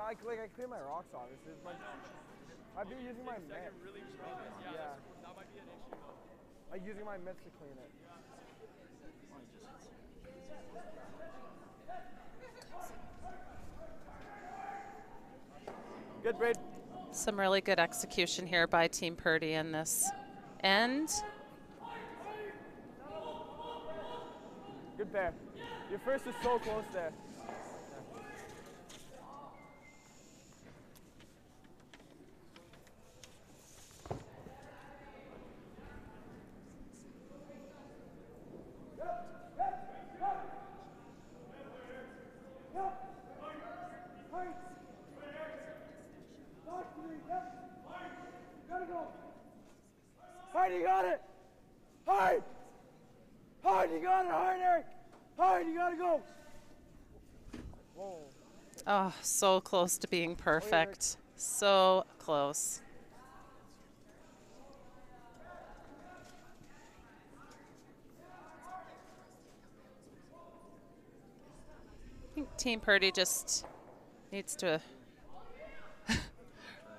I clean my rocks, obviously. I've been using my mitt. Yeah. That might be an issue, though. Like using my mitts to clean it. Good, Braid. Some really good execution here by Team Purdy in this end. Good pair. Your first is so close there. Hard, you got it! Hard! Hard, you got it! Hard, Eric! Hard, you gotta go! Whoa. Oh, so close to being perfect. So close. I think Team Purdy just needs to.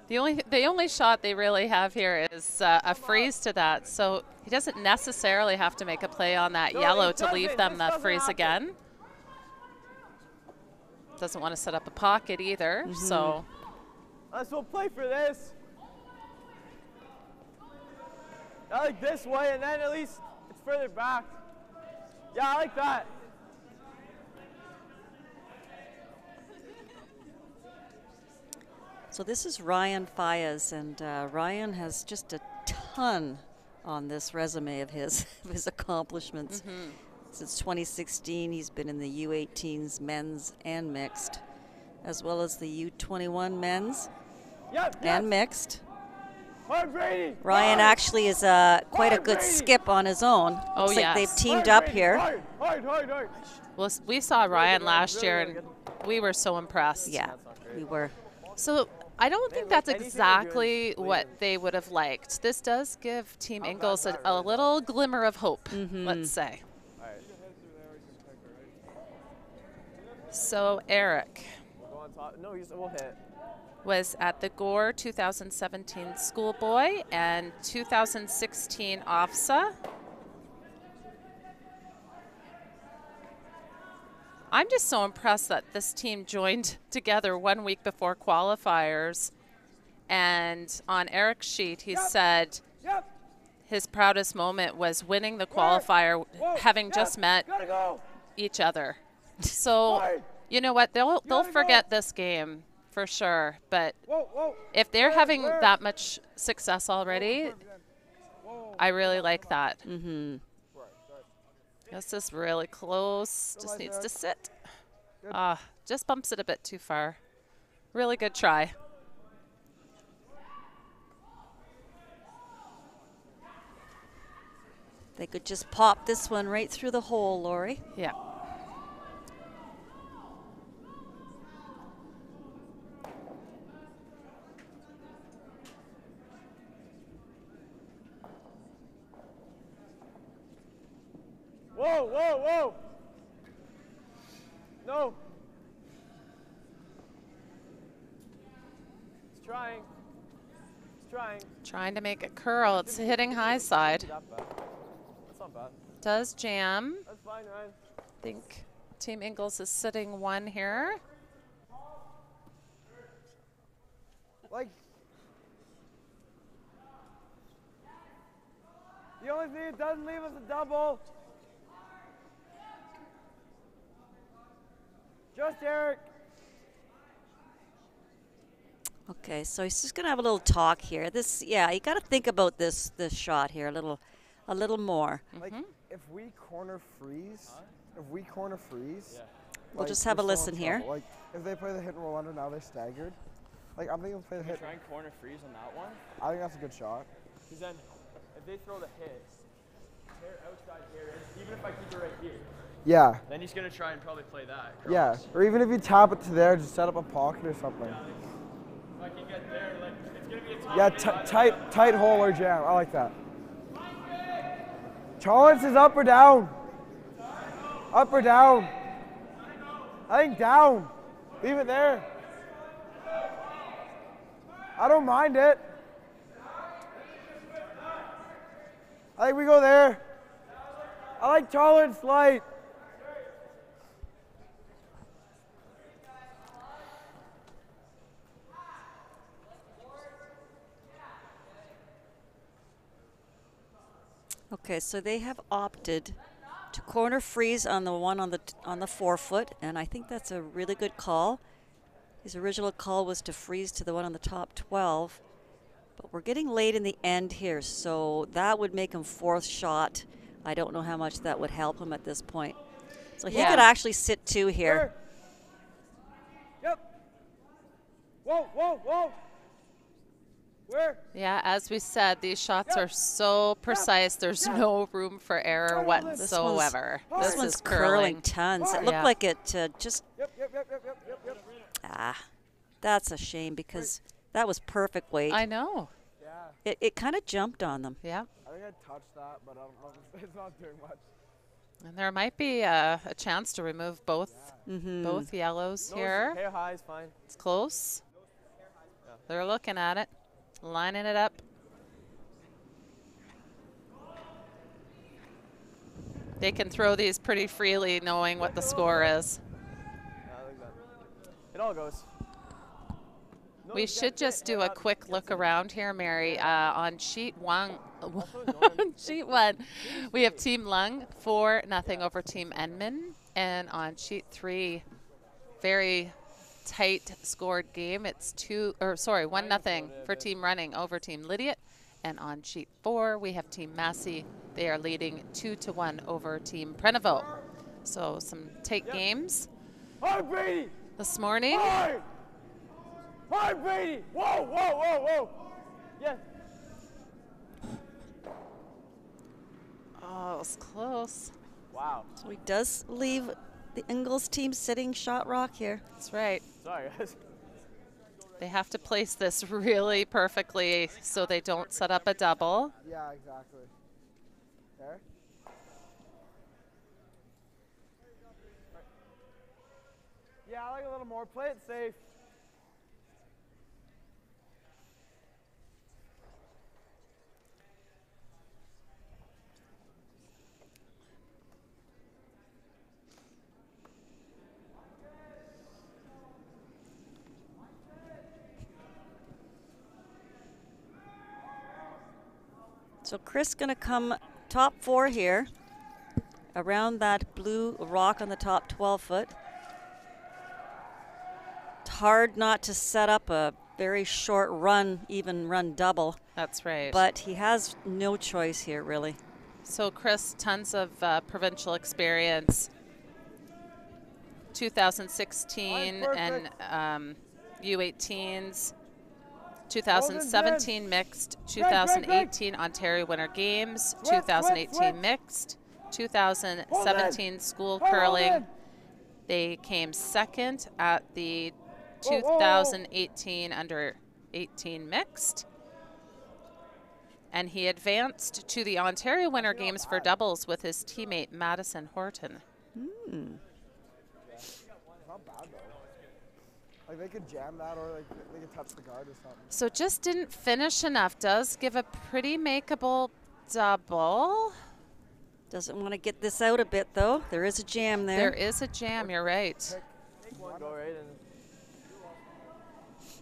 The only shot they really have here is a freeze to that, so he doesn't necessarily have to make a play on that yellow to leave them the freeze again. Doesn't want to set up a pocket either, so. Let's go play for this. I like this way, and then at least it's further back. Yeah, I like that. So this is Ryan FAYAZ, and Ryan has just a ton on this resume of his accomplishments. Since 2016, he's been in the U-18s men's and mixed, as well as the U-21 men's and mixed. Hard, Brady. Ryan actually is quite a good skip on his own. Oh, Looks like yes. they've teamed up here. Hard. Well, we saw Ryan last year, and we were so impressed. Yeah, we were. So I don't think that's exactly what they would have liked. This does give Team Ingles a little glimmer of hope, let's say. So Eric We'll hit. was at the Gore 2017 Schoolboy and 2016 OFSA. I'm just so impressed that this team joined together 1 week before qualifiers. And on Eric's sheet, he said his proudest moment was winning the qualifier, having just met each other. So, you know what? They'll forget this game for sure. But if they're having that much success already, I really like that. This is really close. Just needs to sit. Just bumps it a bit too far. Really good try. They could just pop this one right through the hole, Lori. Yeah. Whoa. No. He's trying. Trying to make it curl. It's hitting high side. That's not bad. Does jam. That's fine, Ryan. I think Team Ingles is sitting one here. Like, the only thing it doesn't leave us a double. Just Eric. Okay, so he's just gonna have a little talk here. You got to think about this shot here a little more. Like, if we corner freeze, We'll like, just have a we're still listen in here. trouble. Like, if they play the hit and roll under, now they're staggered. Like, I'm thinking we'll play the hit. Try and corner freeze on that one. I think that's a good shot. Because then, if they throw the hit, hair outside here, even if I keep it right here, Yeah. then he's gonna try and probably play that. Yeah. Cross. Or even if you tap it to there, just set up a pocket or something. If I can get there, like it's gonna be a tough. Yeah, tight hole or jam. I like that. Challenge is up or down? Up or down? I think down. Leave it there. I don't mind it. I think we go there. I like taller and slight. Okay, so they have opted to corner freeze on the one on the 4 foot, and I think that's a really good call. His original call was to freeze to the one on the top 12, but we're getting late in the end here, so that would make him 4th shot. I don't know how much that would help him at this point. So he could actually sit 2 here. Yep. Whoa, whoa, whoa. Where? Yeah, as we said, these shots are so precise. There's no room for error whatsoever. This one's curling tons. It looked like it just. Yep. Ah, that's a shame because that was perfect weight. I know. Yeah. It kind of jumped on them. Yeah. I think I touched that, but I don't know. It's not doing much. And there might be a chance to remove both yellows here. Hair high is fine. It's close. They're looking at it, lining it up. They can throw these pretty freely knowing what the score is. Yeah, I like that. It all goes. We should just do a quick look around here, Mary. On sheet one, we have Team Lung 4-0 over Team Enman, and on sheet 3, very tight scored game. It's 1-0 for Team Running over Team Lydiot, and on sheet 4 we have Team Massey. They are leading 2-1 over Team Prenovo. So some tight games this morning. Hi, Brady! Whoa, whoa, whoa, whoa! Yeah. Oh, it was close. Wow. So he does leave the Ingalls team sitting shot rock here. That's right. Sorry, guys. They have to place this really perfectly so they don't set up a double. Yeah, exactly. There. Yeah, I like a little more. Play it safe. So Chris going to come top 4 here around that blue rock on the top 12 foot. It's hard not to set up a very short run, even run double. That's right. But he has no choice here, really. So Chris, tons of provincial experience. 2016 and U-18s. 2017 mixed, 2018 Ontario Winter Games, 2018 mixed, 2017 school curling. They came second at the 2018 under 18 mixed. And he advanced to the Ontario Winter Games for doubles with his teammate Madison Horton. Not bad though. Like they could jam that, or like they could touch the guard or something. So just didn't finish enough. Does give a pretty makeable double. Doesn't want to get this out a bit, though. There is a jam there. There is a jam, you're right. Take one, go right in.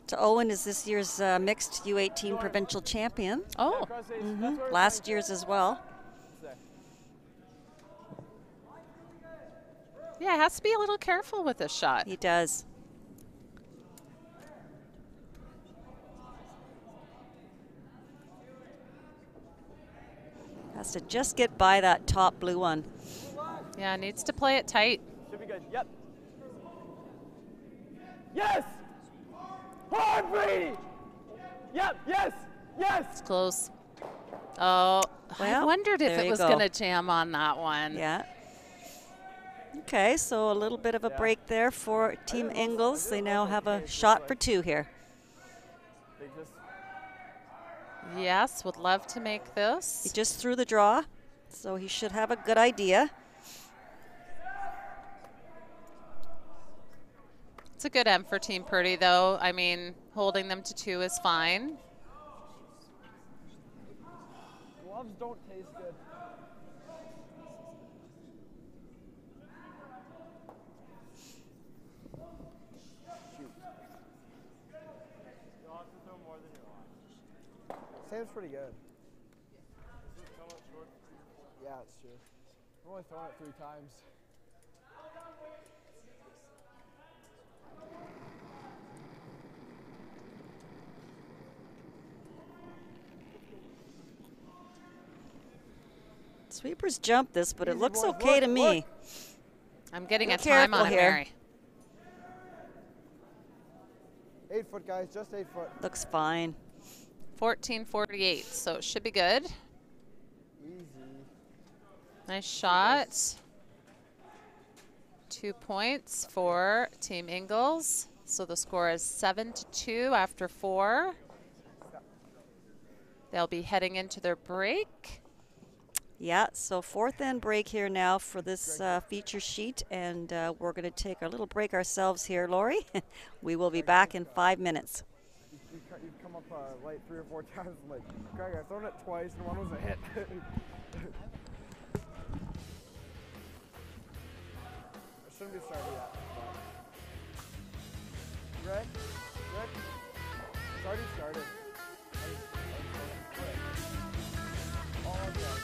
So Owen is this year's mixed U-18 provincial champion. Oh, Last year's as well. yeah, has to be a little careful with this shot. He does. Has to just get by that top blue one. Yeah, needs to play it tight. Should be good. Yep. Yes! Hard, Brady! Yep, yes, yes! It's close. Oh, I Well, wondered if there it you was go. going to jam on that one. Yeah. Okay, so a little bit of a break there for Team Ingalls. They now have a shot for 2 here. They just Yes, would love to make He this. just threw the draw, so he should have a good idea. It's a good M for Team Purdy, though. I mean, holding them to 2 is fine. Gloves don't taste good. Sam's pretty good. Yeah, it's true. I've only thrown it 3 times. Sweepers jump this, but it Easy, looks boys. okay to me. Look. I'm getting Be a time on it, careful here. Mary. 8 foot, guys, just 8 foot. Looks fine. 14:48, so it should be good. Easy. Nice shot. 2 points for Team Ingles. So the score is 7-2 after 4. They'll be heading into their break. Yeah, so 4th end break here now for this feature sheet, and we're going to take a little break ourselves here, Lori. We will be back in 5 minutes. You've come up late 3 or 4 times. I'm like, Greg, I've thrown it twice and one was a hit. I shouldn't be starting that. Greg? It's already started. All done.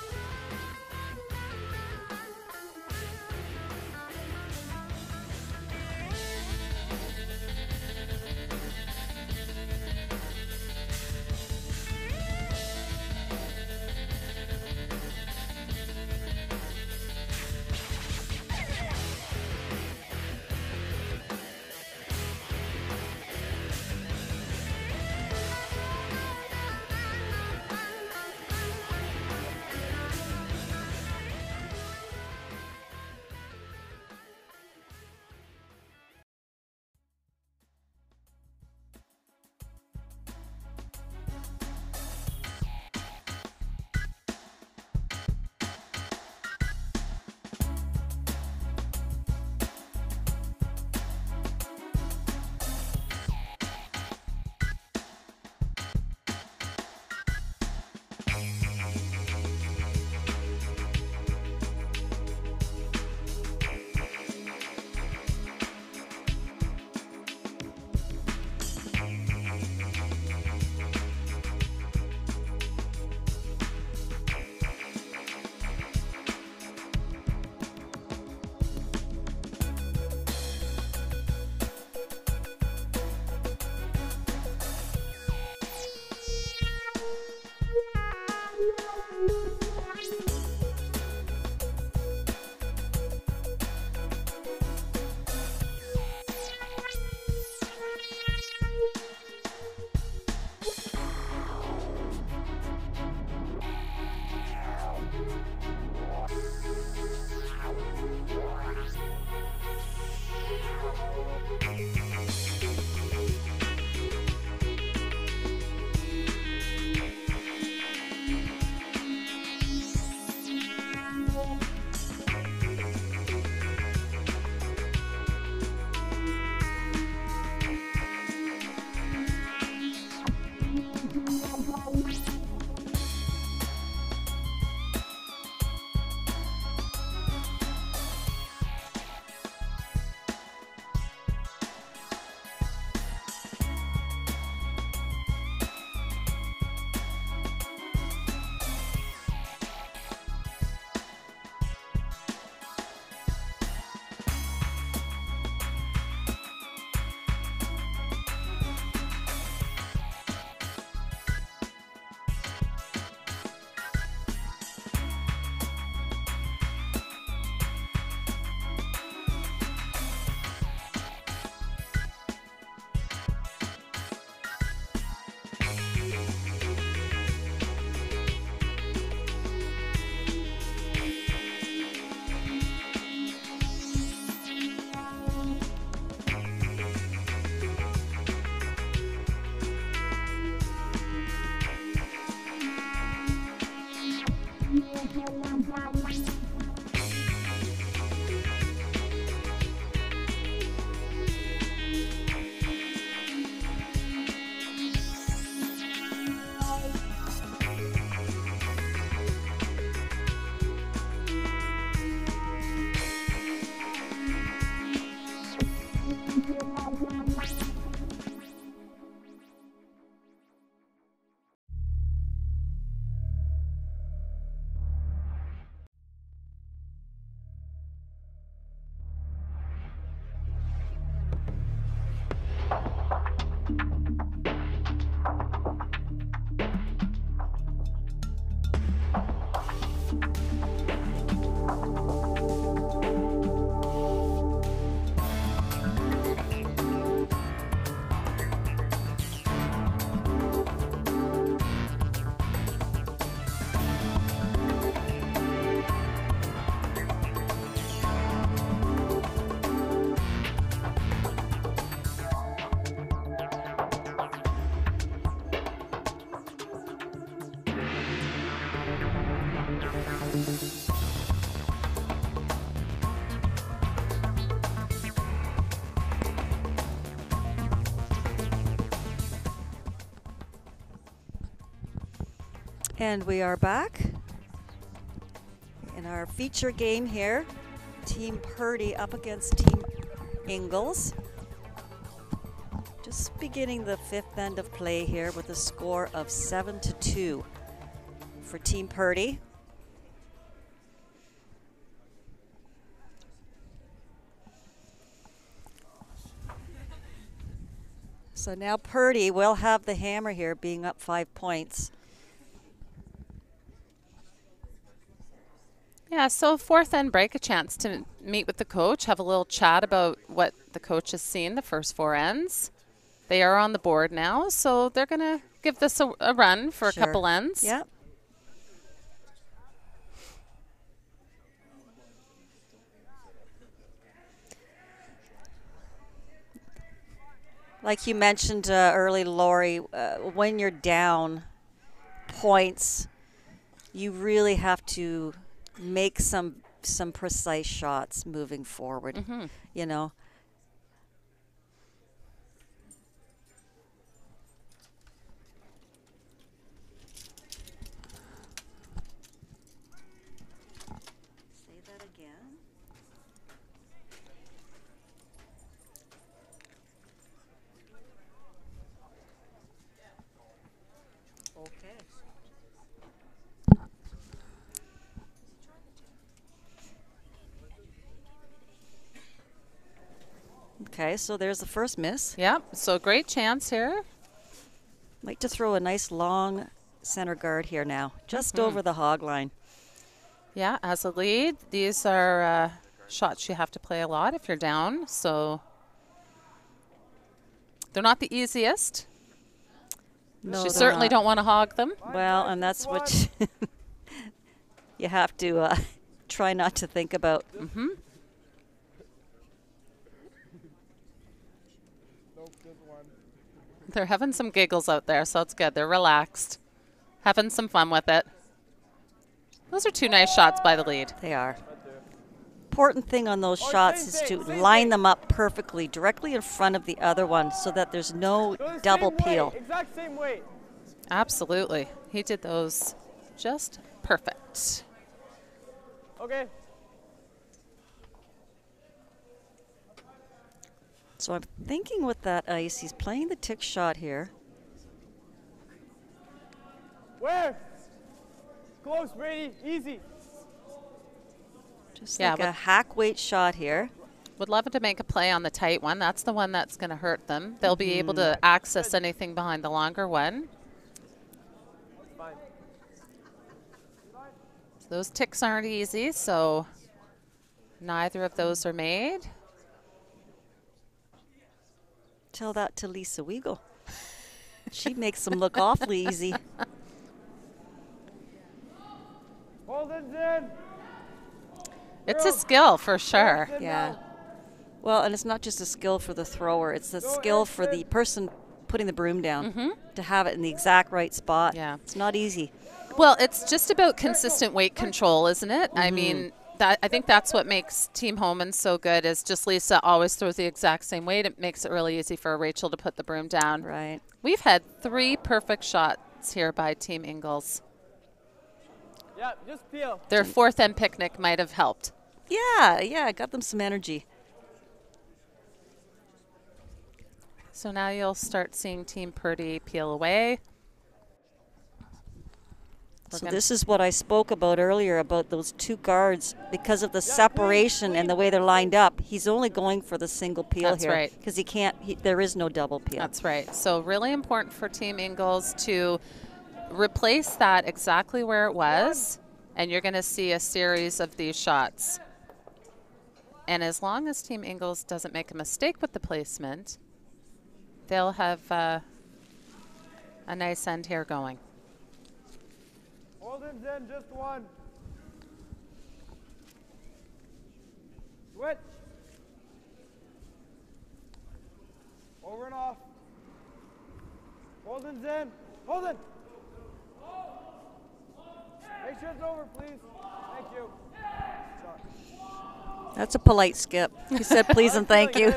And we are back in our feature game here. Team Purdy up against Team Ingalls. Just beginning the fifth end of play here with a score of 7-2 for Team Purdy. So now Purdy will have the hammer here, being up 5 points. Yeah, so fourth end break, a chance to meet with the coach, have a little chat about what the coach has seen the first 4 ends. They are on the board now, so they're going to give this a run for a couple ends. Yep. Like you mentioned early, Lori, when you're down points, you really have to make some precise shots moving forward, you know. Say that again. Okay. Okay, so there's the first miss. Yep, so great chance here. Like to throw a nice long center guard here now, just over the hog line. Yeah, as a lead, these are shots you have to play a lot if you're down, so they're not the easiest. No, You they're certainly not. don't want to hog them. Well, and that's what you have to try not to think about. They're having some giggles out there, so it's good. They're relaxed, having some fun with it. Those are 2 nice shots by the lead. They are. Important thing on those shots is to line them up perfectly, directly in front of the other one, so that there's no Go the double same peel. Way, exact same way. Absolutely. He did those just perfect. Okay. So I'm thinking with that ice, he's playing the tick shot here. Where? Close, Brady. Easy. Just Yeah, like a but- hack weight shot here. Would love to make a play on the tight one. That's the one that's going to hurt them. They'll be able to access anything behind the longer one. Fine. Those ticks aren't easy, so neither of those are made. Tell that to Lisa Weigel. She makes them look awfully easy. Holden's in. It's a skill for sure. Holden's in Yeah. now. Well, and it's not just a skill for the thrower, it's a skill for the person putting the broom down to have it in the exact right spot. Yeah. It's not easy. Well, it's just about consistent weight control, isn't it? I mean, I think that's what makes Team Homan so good is just Lisa always throws the exact same weight. It makes it really easy for Rachel to put the broom down. Right. We've had 3 perfect shots here by Team Ingalls. Yeah, just peel. Their fourth end picnic might have helped. Yeah, got them some energy. So now you'll start seeing Team Purdy peel away. So this is what I spoke about earlier about those 2 guards. Because of the separation and the way they're lined up, he's only going for the single peel That's here. right. Because he can't, there is no double peel. That's right. So really important for Team Ingalls to replace that exactly where it was And you're going to see a series of these shots. And as long as Team Ingles doesn't make a mistake with the placement, they'll have a nice end here going. Holden's in, just one. Switch. Over and off. Holden's in. Holden. Make sure it's over, please. Thank you. That's a polite skip. He said please and thank you.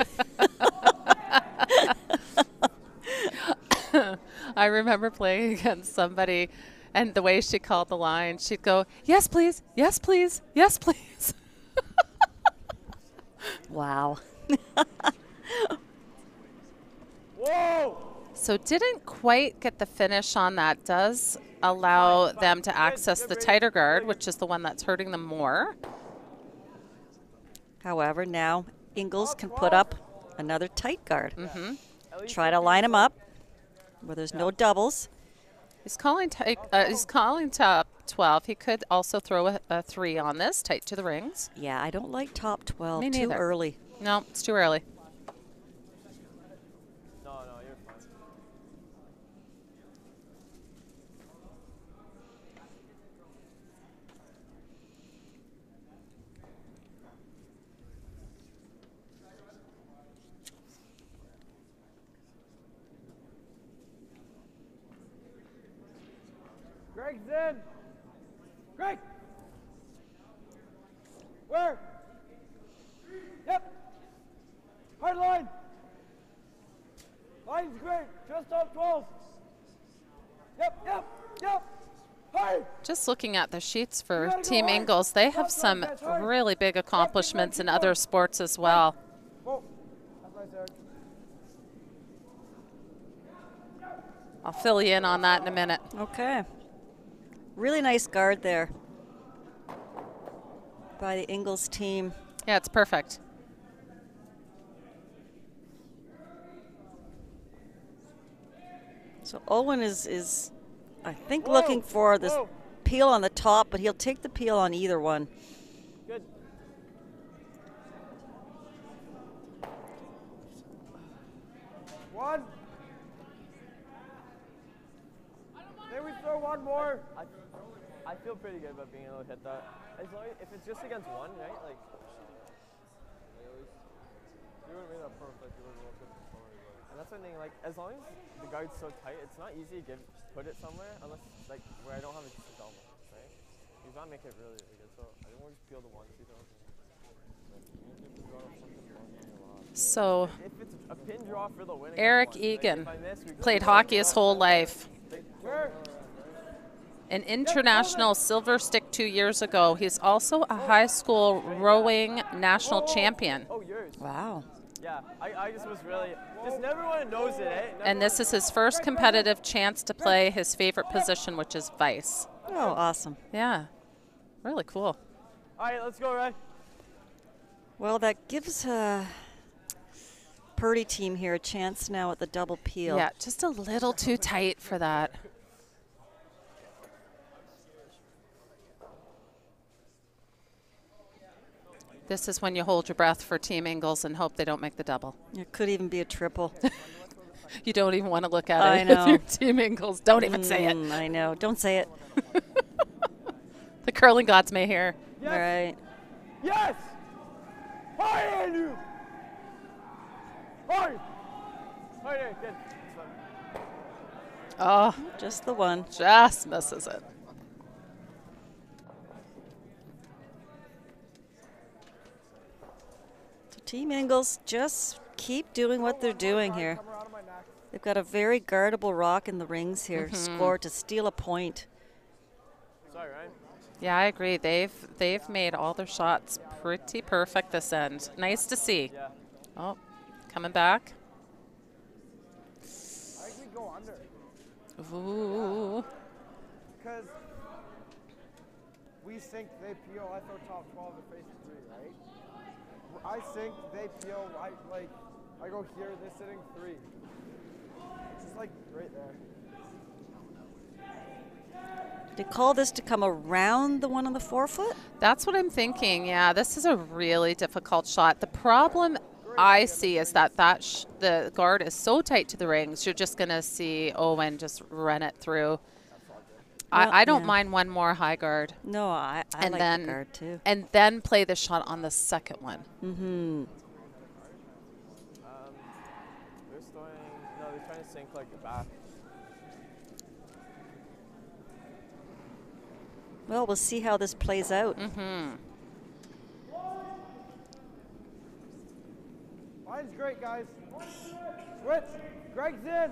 I remember playing against somebody, and the way she called the line, she'd go, yes, please, yes, please, yes, please. Wow. Whoa! So didn't quite get the finish on that. Does allow them to access the tighter guard, which is the one that's hurting them more. However, now Ingles can put up another tight guard. Try to line him up where there's no doubles. He's calling top 12. He could also throw a 3 on this, tight to the rings. Yeah, I don't like top 12. Me Too neither. early. No, it's too early. No, you're fine. Greg's in. Greg. Where? Yep. Hard line. Line's great. Just off 12. Yep. Hey. Just looking at the sheets for Team Ingles, they have some really big accomplishments in other sports as well. Whoa. That's nice, Eric. I'll fill you in on that in a minute. Okay. Really nice guard there by the Ingles team. Yeah, it's perfect. So Owen is I think, looking for this peel on the top, but he'll take the peel on either one. Good. One. Then we throw one more. I feel pretty good about being able to hit that. As long as, if it's just against one, right? Like, you wouldn't make that perfect. You wouldn't look at the story. And that's the thing. Like, as long as the guard's so tight, it's not easy to put it somewhere unless like where I don't have a double, right? You've got to make it really, really good. So I think we'll just peel the one, two throws. So If it's a pin draw for the win, Eric Egan played hockey his whole life. An international silver stick 2 years ago. He's also a high school rowing national champion. Oh, yours. Wow. Yeah, I just was really, just everyone knows it, eh? And this is his first competitive chance to play his favorite position, which is vice. Oh, awesome. Yeah, really cool. All right, let's go, Ray. Well, that gives Purdy team here a chance now at the double peel. Yeah, just a little too tight for that. This is when you hold your breath for Team Ingles and hope they don't make the double. It could even be a triple. You don't even want to look at it. I know. If you're Team Ingles, don't even say it. I know. Don't say it. The curling gods may hear. Yes. All right. Yes! Hi, Andrew! Hi! Hi there, good. It's fun. Oh, Just the one. just misses it. So Team Ingles just keep doing what they're doing here. They've got a very guardable rock in the rings here. Score to steal a point. Sorry, Ryan. Yeah, I agree. They've made all their shots pretty perfect this end. Nice to see. Yeah. Oh, coming back. I think we go under. Ooh. Because we sink, they peel. I throw top 12 to face 3, right? I sink, they peel. I go here, they're sitting 3. It's just like right there. Did they call this to come around the one on the forefoot? That's what I'm thinking. Yeah, this is a really difficult shot. The problem I see is that the guard is so tight to the rings, you're just going to see Owen just run it through. I don't mind one more high guard. No, I like the guard too. And then play the shot on the second one. Mm-hmm. They're trying to sink like the back. Well, we'll see how this plays out. Mm-hmm. Line's great, guys. Switch. Greg's in.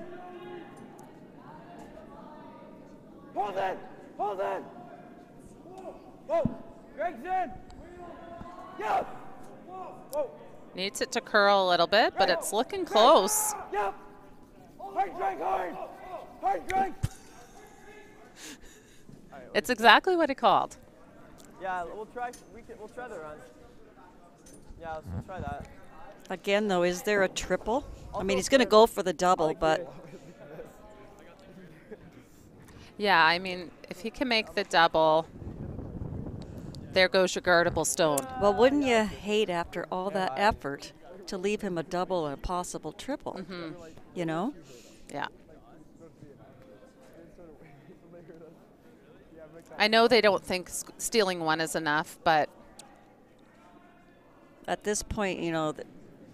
Hold in. Hold in. Whoa. Greg's in. Yeah. Whoa. Needs it to curl a little bit, but it's looking close. Yep. Hard, Greg, hard. Hard, Greg. It's exactly what he called. Yeah, we'll try the run. Yeah, let's try that. Again, though, is there a triple? I mean, he's going to go for the double, but Yeah, I mean, if he can make the double, there goes your guardable stone. well, wouldn't you hate after all that effort to leave him a double and a possible triple? Mm-hmm. You know? Yeah. I know they don't think stealing one is enough, but At this point, you know,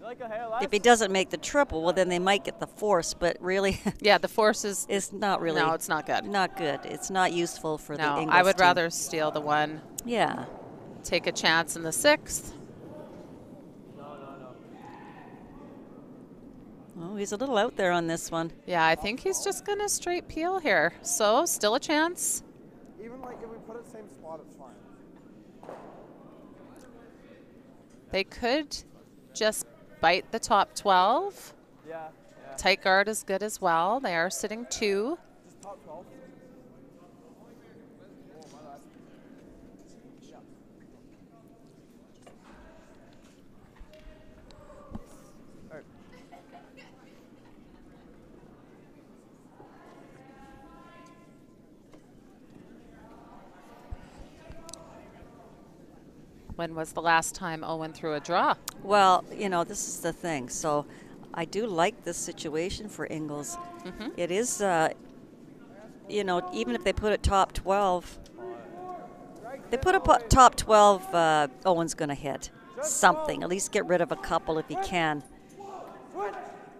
Like a hair, if he doesn't make the triple, well, then they might get the force, but really, yeah, the force is it's not really. no, it's not good. Not good. It's not useful for the No, Ingles I would team. rather steal the one, Yeah. take a chance in the sixth. Oh, he's a little out there on this one. Yeah, I think he's just going to straight peel here. So still a chance. Even like if we put it same spot, it's fine. They could just bite the top 12. Yeah. Tight guard is good as well. They are sitting 2. Just top 12. When was the last time Owen threw a draw? Well, you know, this is the thing. So I do like this situation for Ingles. Mm-hmm. It is, you know, even if they put it top 12, they put a top 12, Owen's going to hit something. At least get rid of a couple if he can.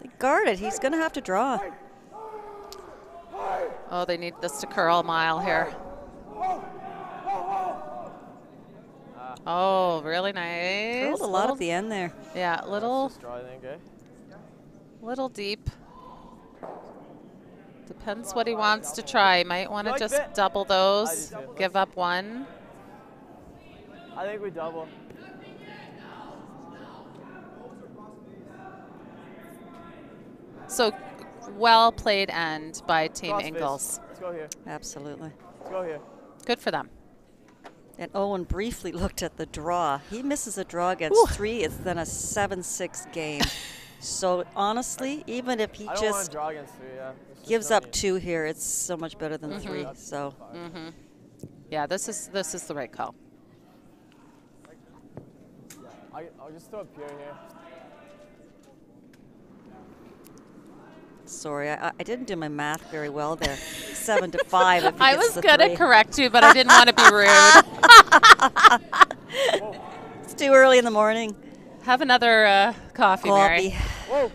They guard it. He's going to have to draw. Oh, they need this to curl a mile here. Oh, really nice. Curled a lot at the end there. Yeah, little Draw, I think, eh? little deep. Depends what he wants to try. He might want to Like just that. double those, I do too. give up one. I think we double. So well played end by Team Cross face. Ingles. Let's go here. Absolutely. Let's go here. Good for them. And Owen briefly looked at the draw. He misses a draw against 3. It's then a 7-6 game. So honestly, even if he I don't want just to draw against 3, yeah. It's just gives no up need. 2 here, it's so much better than 3. So Mm-hmm. Yeah, this is the right call. I'll just throw a pure here. sorry, I didn't do my math very well there. 7 to 5. If he I gets was the going to 3. correct you, but I didn't want to be rude. It's too early in the morning. Have another coffee, Mary. Whoa.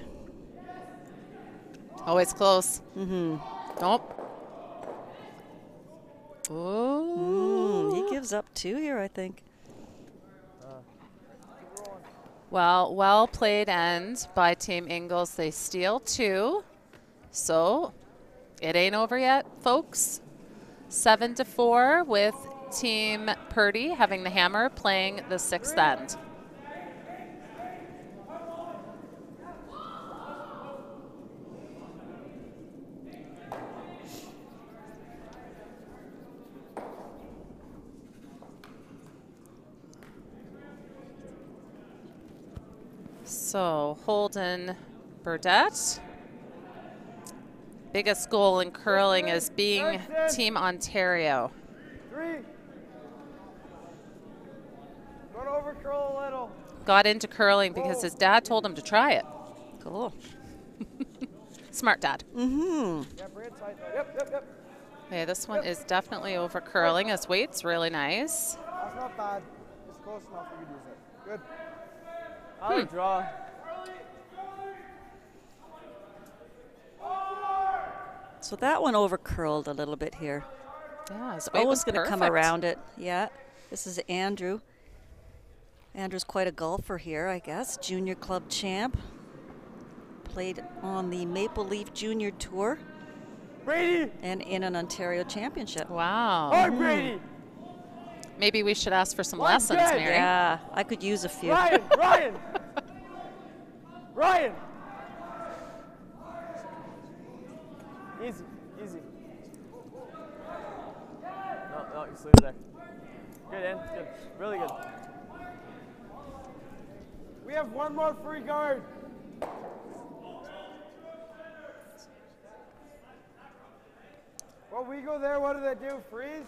Always close. Mm-hmm. Nope. Ooh. He gives up 2 here, I think. Well played end by Team Ingles. They steal 2. So it ain't over yet, folks. 7 to 4 with Team Purdy having the hammer playing the 6th end. So Holden Burdette. Biggest goal in curling is being Team Ontario. 3. Going over curl a little. Got into curling because his dad told him to try it. Cool. Smart dad. Mm-hmm. Yeah, bring it tight though. Yep. Okay, this one is definitely over curling. His weight's really nice. That's not bad. It's close enough we could use it. Good. I would draw. So that one over curled a little bit here. Yeah, his weight Owen's was going to come perfect. around it. Yeah. This is Andrew. Andrew's quite a golfer here, I guess. Junior club champ. Played on the Maple Leaf Junior Tour Brady! and in an Ontario championship. Wow. Hard, Brady! Maybe we should ask for some One lessons, good. Mary. Yeah, I could use a few. Ryan! Ryan! Ryan! Easy, easy. No, you sleep there. Good, Ann. Good. Really good. We have one more free guard. Well, we go there, what do they do? Freeze?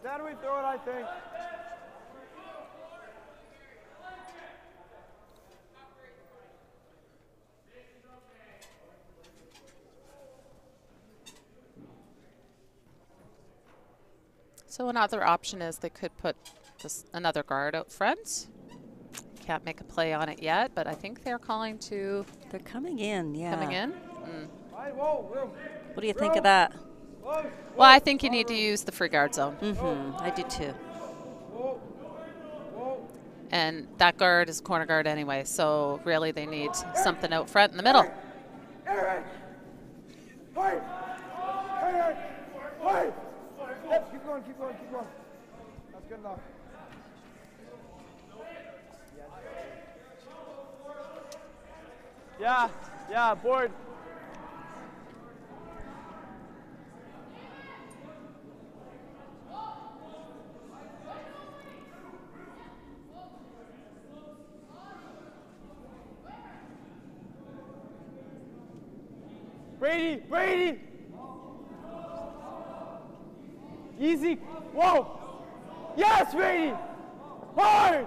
Then we throw it, I think. So another option is they could put another guard out front. Can't make a play on it yet, but I think they're calling to They're coming in, yeah. coming in. Right, whoa, room. What do you think of that? Close. Well, I think you need to use the free guard zone. Mm-hmm. I do too. Whoa. Whoa. And that guard is corner guard anyway, so really they need something out front in the middle. Eric! Hey! Eric! Hey! Yep, keep going, keep going, keep going. That's good enough. Yeah, board. Brady, Brady! Easy. Whoa! Yes, Brady! Hard!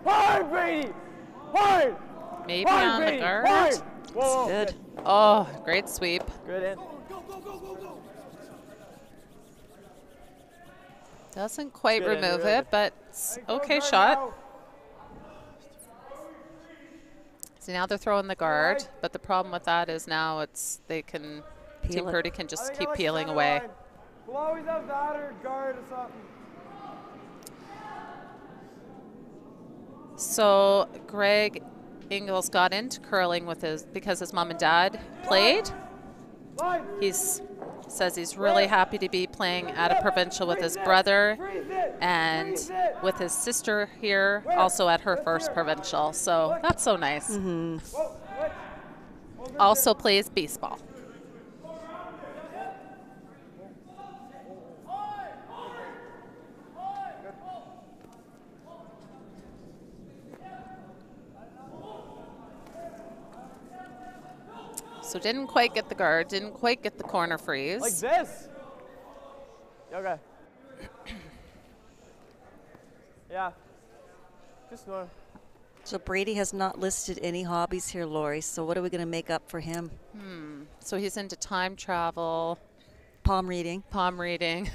Hard, Brady! Hard! Maybe Hard, on the Brady! guard. Hard! Whoa, whoa. Good. Oh, great sweep. Good, Ann. Doesn't quite Good, remove Andrew. it, but it's Hey, go okay guard shot. now. See, now they're throwing the guard, but the problem with that is now they can, Peel Team it. Purdy can I just think I keep like peeling center away. line. We'll always have that or guard or something. So Greg Ingles got into curling because his mom and dad played. Line. Says he's really happy to be playing at a provincial with his brother Freeze it. and Freeze it. with his sister here, also at her first provincial. So that's so nice. Whoa, switch. Hold it. Also plays baseball. So didn't quite get the guard, didn't quite get the corner freeze. Like this? Okay. Yeah. Just normal. So Brady has not listed any hobbies here, Lori. So what are we going to make up for him? So he's into time travel, Palm reading. palm reading.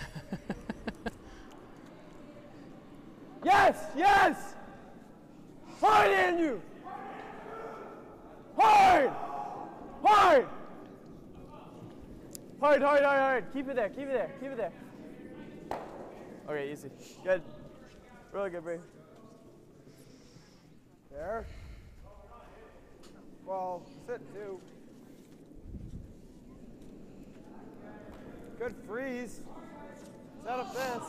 Yes! Yes! Hard, Andrew! Hard! Hard! Hard, hard, hard, hard. Keep it there, keep it there, keep it there. Okay, easy. Good. Really good, Brady. There. Well, sit too. Good freeze. Set up this.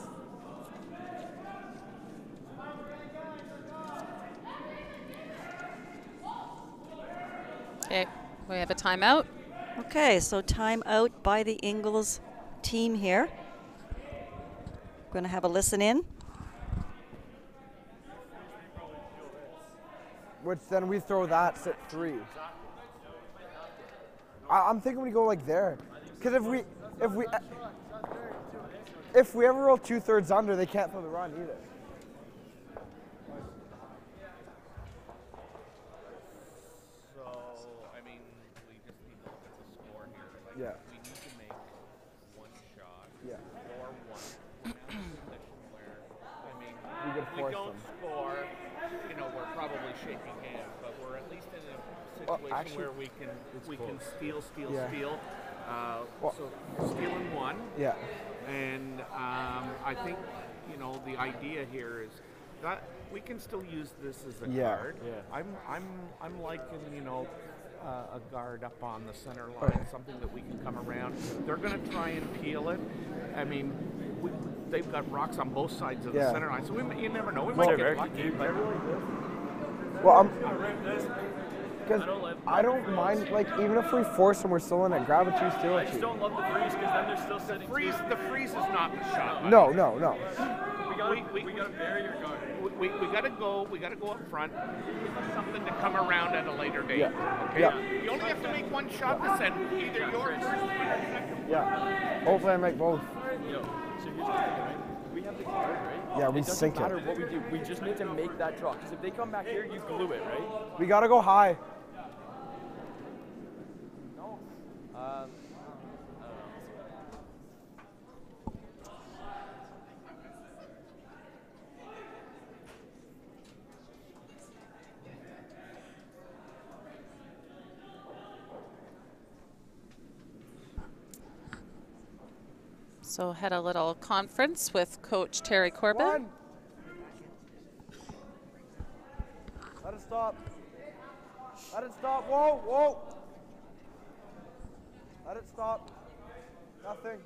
Okay, we have a timeout. Okay, so time out by the Ingles team here. Going to have a listen in. Which then we throw that, sit 3. I'm thinking we go like there. Because if we if we ever roll 2/3 under, they can't throw the run either. So, I mean, we just need to look at the score here. Like, Yeah. we need to make one shot Yeah. or one. We're now in a position where, I mean, We could we force don't them. score, you know, we're probably shaking hands, but we're at least in a Well, situation actually, where we can steal. Yeah. Well, So stealing one. Yeah. And I think, you know, the idea here is that we can still use this as a Yeah. guard. Yeah. I'm liking, you know, a guard up on the center line, something that we can come around. They're going to try and peel it. I mean, they've got rocks on both sides of the center line, so you never know. We might get lucky. But Well, because I don't mind, like, even if we force them, we're still in it. Grab a two, steal a I just two. don't love the freeze because then they're still sitting. the freeze is not the shot. No. We gotta bury your guard. We gotta go up front. Something to come around at a later date. Yeah. Okay. Yeah. You only have to make one shot this end. Either your first one or second. Yeah. Hopefully I make both. Yo, so here's the thing, right? We have the guard, right? Yeah, we It doesn't sink it. matter what we do. We just need to make that draw. Because if they come back here, you glue it, right? We gotta go high. No. So had a little conference with Coach Terry Corbin. One. Let it stop. Let it stop. Whoa, whoa. Let it stop. Nothing.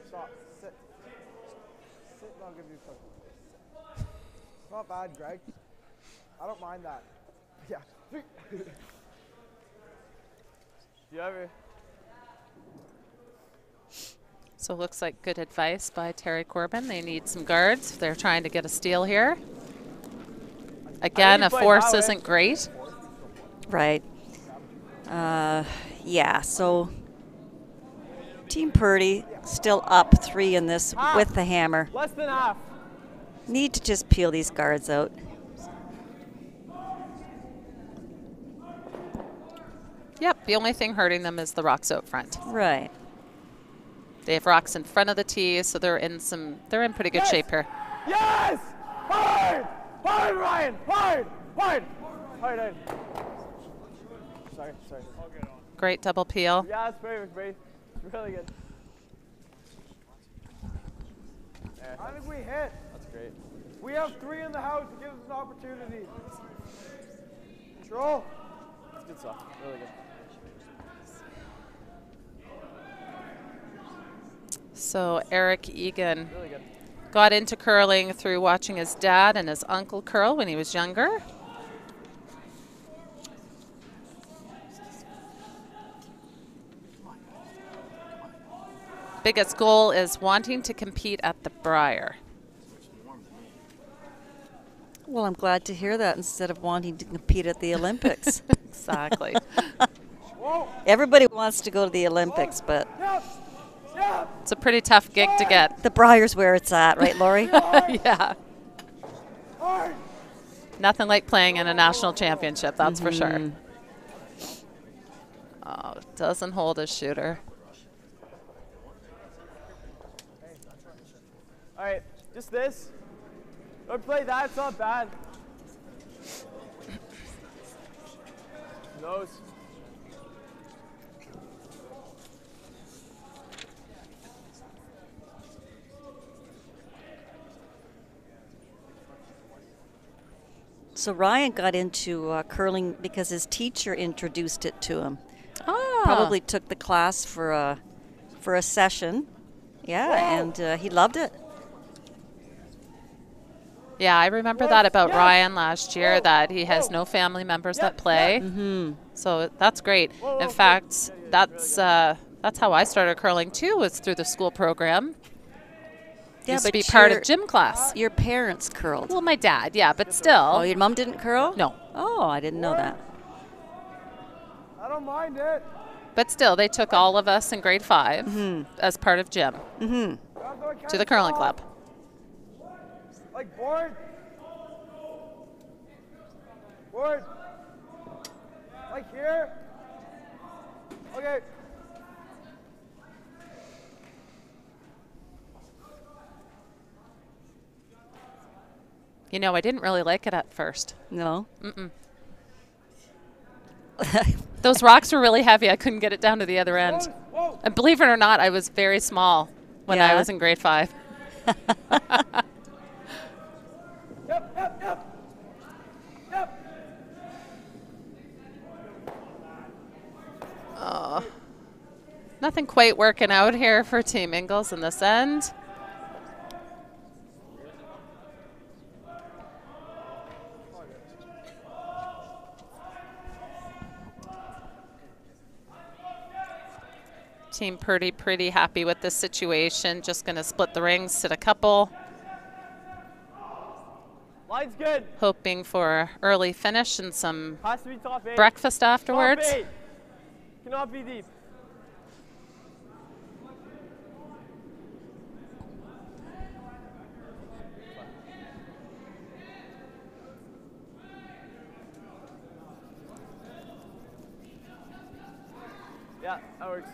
Stop. Sit. Sit and I'll give you a cookie. It's not bad, Greg. I don't mind that. Yeah. Do you ever? So it looks like good advice by Terry Corbin. They need some guards. They're trying to get a steal here. Again, a force isn't great. Right. Yeah, so Team Purdy still up 3 in this with the hammer. Less than half. Need to just peel these guards out. Yep, the only thing hurting them is the rocks out front. Right. They have rocks in front of the tee, so they're in pretty good shape here. Yes! Hard! Hard, Ryan! Hard! Hard! Hard, hard. Sorry. Great double peel. Yeah, it's perfect, Brady. It's really good. I think we hit. That's great. We have 3 in the house. It gives us an opportunity. Control. That's good stuff. Really good. So Eric Egan Really good. got into curling through watching his dad and his uncle curl when he was younger. Biggest goal is wanting to compete at the Briar. Well, I'm glad to hear that instead of wanting to compete at the Olympics. Exactly. Everybody wants to go to the Olympics, but It's a pretty tough gig to get. the Briar's where it's at, right, Lori? Yeah. Nothing like playing in a national championship, that's for sure. Oh, doesn't hold his shooter. All right, just this. Don't play that, it's not bad. Nose. So Ryan got into curling because his teacher introduced it to him. Oh. Probably took the class for a session. Yeah, and he loved it. Yeah, I remember that about Ryan last year, that he has no family members that play. So that's great. In fact, that's how I started curling too, was through the school program. Yeah, Used to but be part of gym class. Your parents curled. Well, my dad, yeah, but still. Oh, your mom didn't curl? No. Oh, I didn't know that. I don't mind it. But still, they took all of us in grade 5 as part of gym. to the curling club. Like board. Board. Like here. Okay. You know, I didn't really like it at first. No. Mm-mm. Those rocks were really heavy. I couldn't get it down to the other end. Whoa. And believe it or not, I was very small when I Yeah. was in grade 5. Yep. Oh, nothing quite working out here for Team Ingles in this end. Team Purdy pretty happy with this situation. Just going to split the rings, sit a couple. Line's good. Hoping for early finish and some Has to be top 8. breakfast afterwards. Top 8. Cannot be deep. Yeah, that works.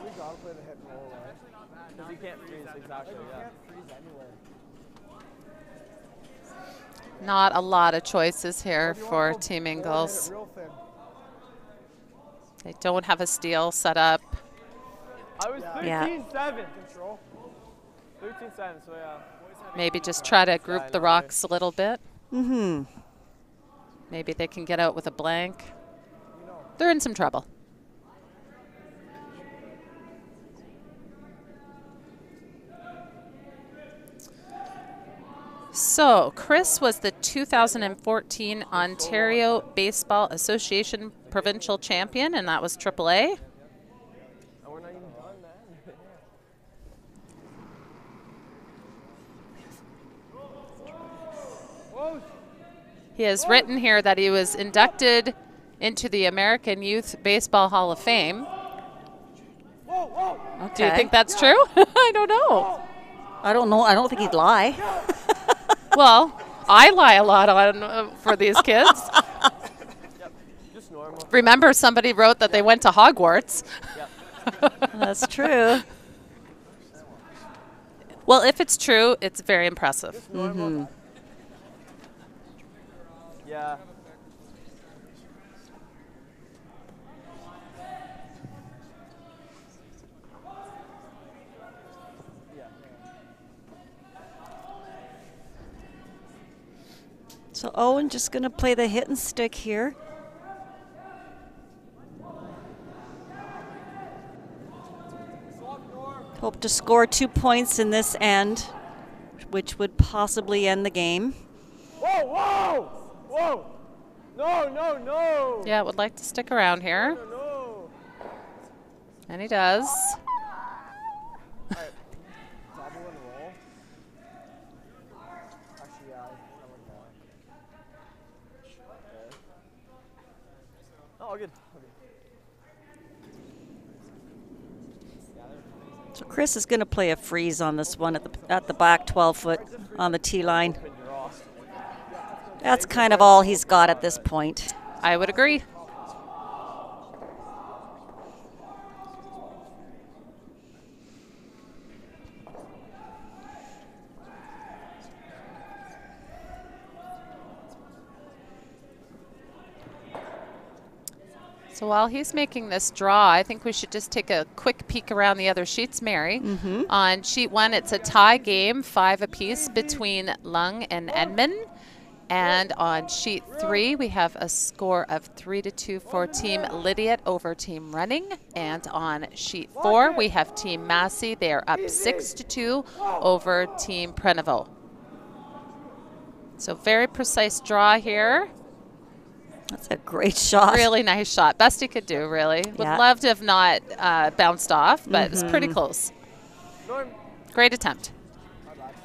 We gotta play the hit and roll, right? Because you can't freeze, exactly, You yeah. can't freeze anywhere. Not a lot of choices here Or do you for wanna go Team forward and hit Ingles. it real thin? They don't have a steal set up. I was Yeah. 13-7. Control. 13-7, so yeah. Maybe just try to group the rocks a little bit. Mm-hmm. Maybe they can get out with a blank. They're in some trouble. So, Chris was the 2014 Ontario Baseball Association Provincial Champion, and that was AAA. And we're not even done, man. He has written here that he was inducted into the American Youth Baseball Hall of Fame. Okay. Do you think that's true? I don't know. I don't know. I don't think he'd lie. Well, I lie a lot on for these kids. Just normal. Remember, somebody wrote that they went to Hogwarts. That's true. Well, if it's true, it's very impressive. Mm-hmm. Yeah. So Owen just going to play the hit and stick here. Hope to score 2 points in this end, which would possibly end the game. Whoa, whoa! Whoa! No, no, no! Yeah, would like to stick around here. No, no. And he does. Double and roll. Actually, yeah, I like that. Oh, good. So Chris is going to play a freeze on this one at the back 12 foot on the tee line. That's kind of all he's got at this point. I would agree. So while he's making this draw, I think we should just take a quick peek around the other sheets, Mary. On sheet 1, it's a tie game, 5 apiece between Lung and Edmund. And on sheet 3, we have a score of 3-2 for Team Lydiot over Team Running. And on sheet 4, we have Team Massey. They are up 6-2 over Team Prenovo. So very precise draw here. That's a great shot. Really nice shot. Best he could do, really. Would Yeah. love to have not bounced off, but it's pretty close. Great attempt.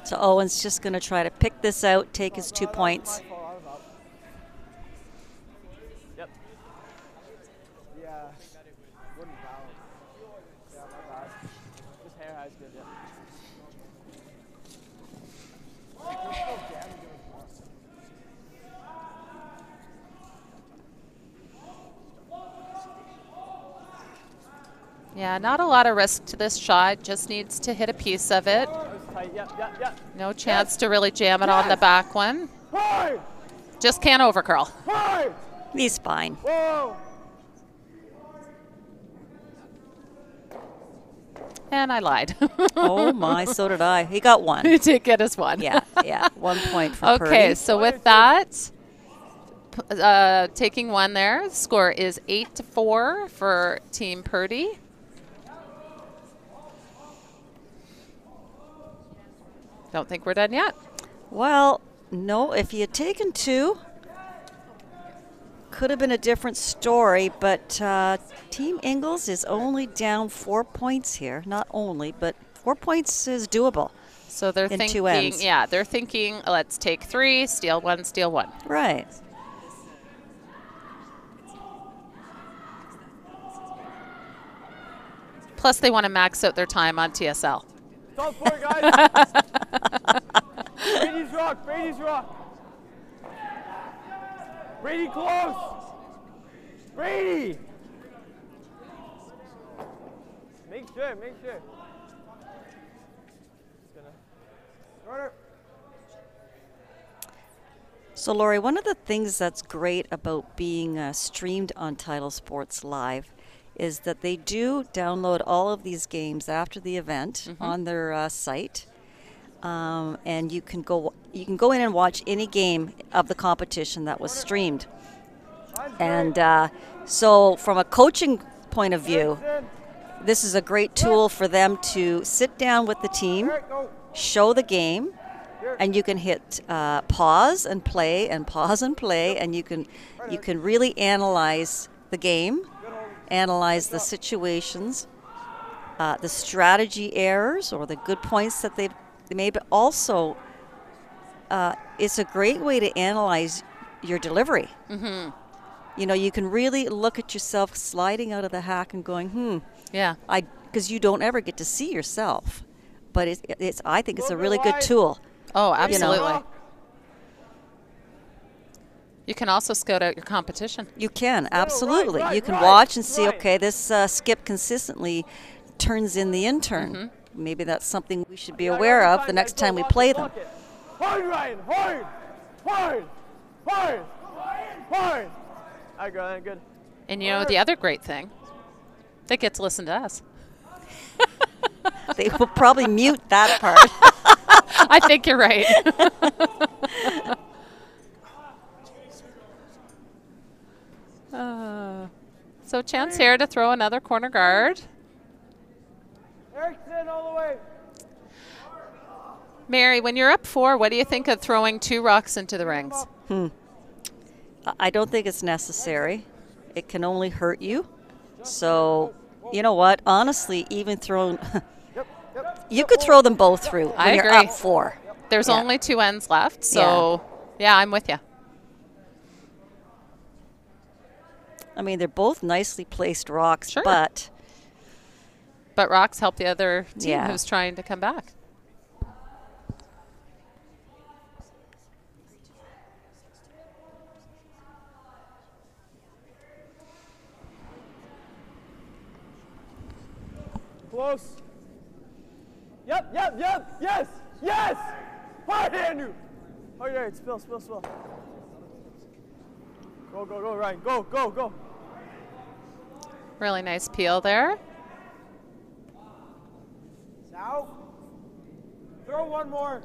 So Owen's just going to try to pick this out, take his 2 points. Yep. Yeah. Wouldn't balance. Yeah, my bad. that's good, yeah. Yeah, not a lot of risk to this shot. Just needs to hit a piece of it. Tight, yep, yep, yep. No chance to really jam it on the back one. Hard! Just can't overcurl. Hard! He's fine. Whoa! And I lied. Oh my, so did I. He got one. He did get his one. Yeah, yeah. 1 point for Okay, Purdy. so with that, taking one there, the score is 8-4 for Team Purdy. Don't think we're done yet. Well, no, if you had taken two, could have been a different story, but Team Ingles is only down 4 points here. Not only, but 4 points is doable. So they're In two thinking, ends. yeah, they're thinking, let's take three, steal one, steal one. Right. Plus, they want to max out their time on TSL. Stop for it, guys. Brady's rock, Brady's rock. Brady close. Brady. Make sure, make sure. It's gonna. Order. So, Lori, one of the things that's great about being streamed on Title Sports Live is that they do download all of these games after the event on their site, and you can go in and watch any game of the competition that was streamed. And so, from a coaching point of view, this is a great tool for them to sit down with the team, show the game, and you can hit pause and play and pause and play, and you can really analyze the game, analyze the situations, the strategy errors or the good points that they made, but also it's a great way to analyze your delivery. You know, you can really look at yourself sliding out of the hack and going, Yeah. because you don't ever get to see yourself. But I think it's a really good tool. Oh, absolutely. You can also scout out your competition. You can, absolutely. right, You can right, watch and see, right. okay, this skip consistently turns in the intern. Maybe that's something we should be aware of the next time we play them. Hard, Ryan, hard, hard, hard, hard. I got it, good. And you know the other great thing? They get to listen to us. They will probably mute that part. I think you're right. So chance here to throw another corner guard. Erickson all the way. Mary, when you're up 4, what do you think of throwing 2 rocks into the rings? I don't think it's necessary. It can only hurt you. So, you know what? Honestly, even thrown, you could throw them both through when I you're agree. up 4. There's Yeah. only 2 ends left, so yeah, I'm with you. I mean, they're both nicely placed rocks, Sure. but But rocks help the other team Yeah. who's trying to come back. Close. Yep, yep, yep. Yes, yes. Hard, Andrew. Hard, Eric. Spill, spill, spill. Go, go, go, Ryan. Go, go, go. Really nice peel there. South. Throw one more.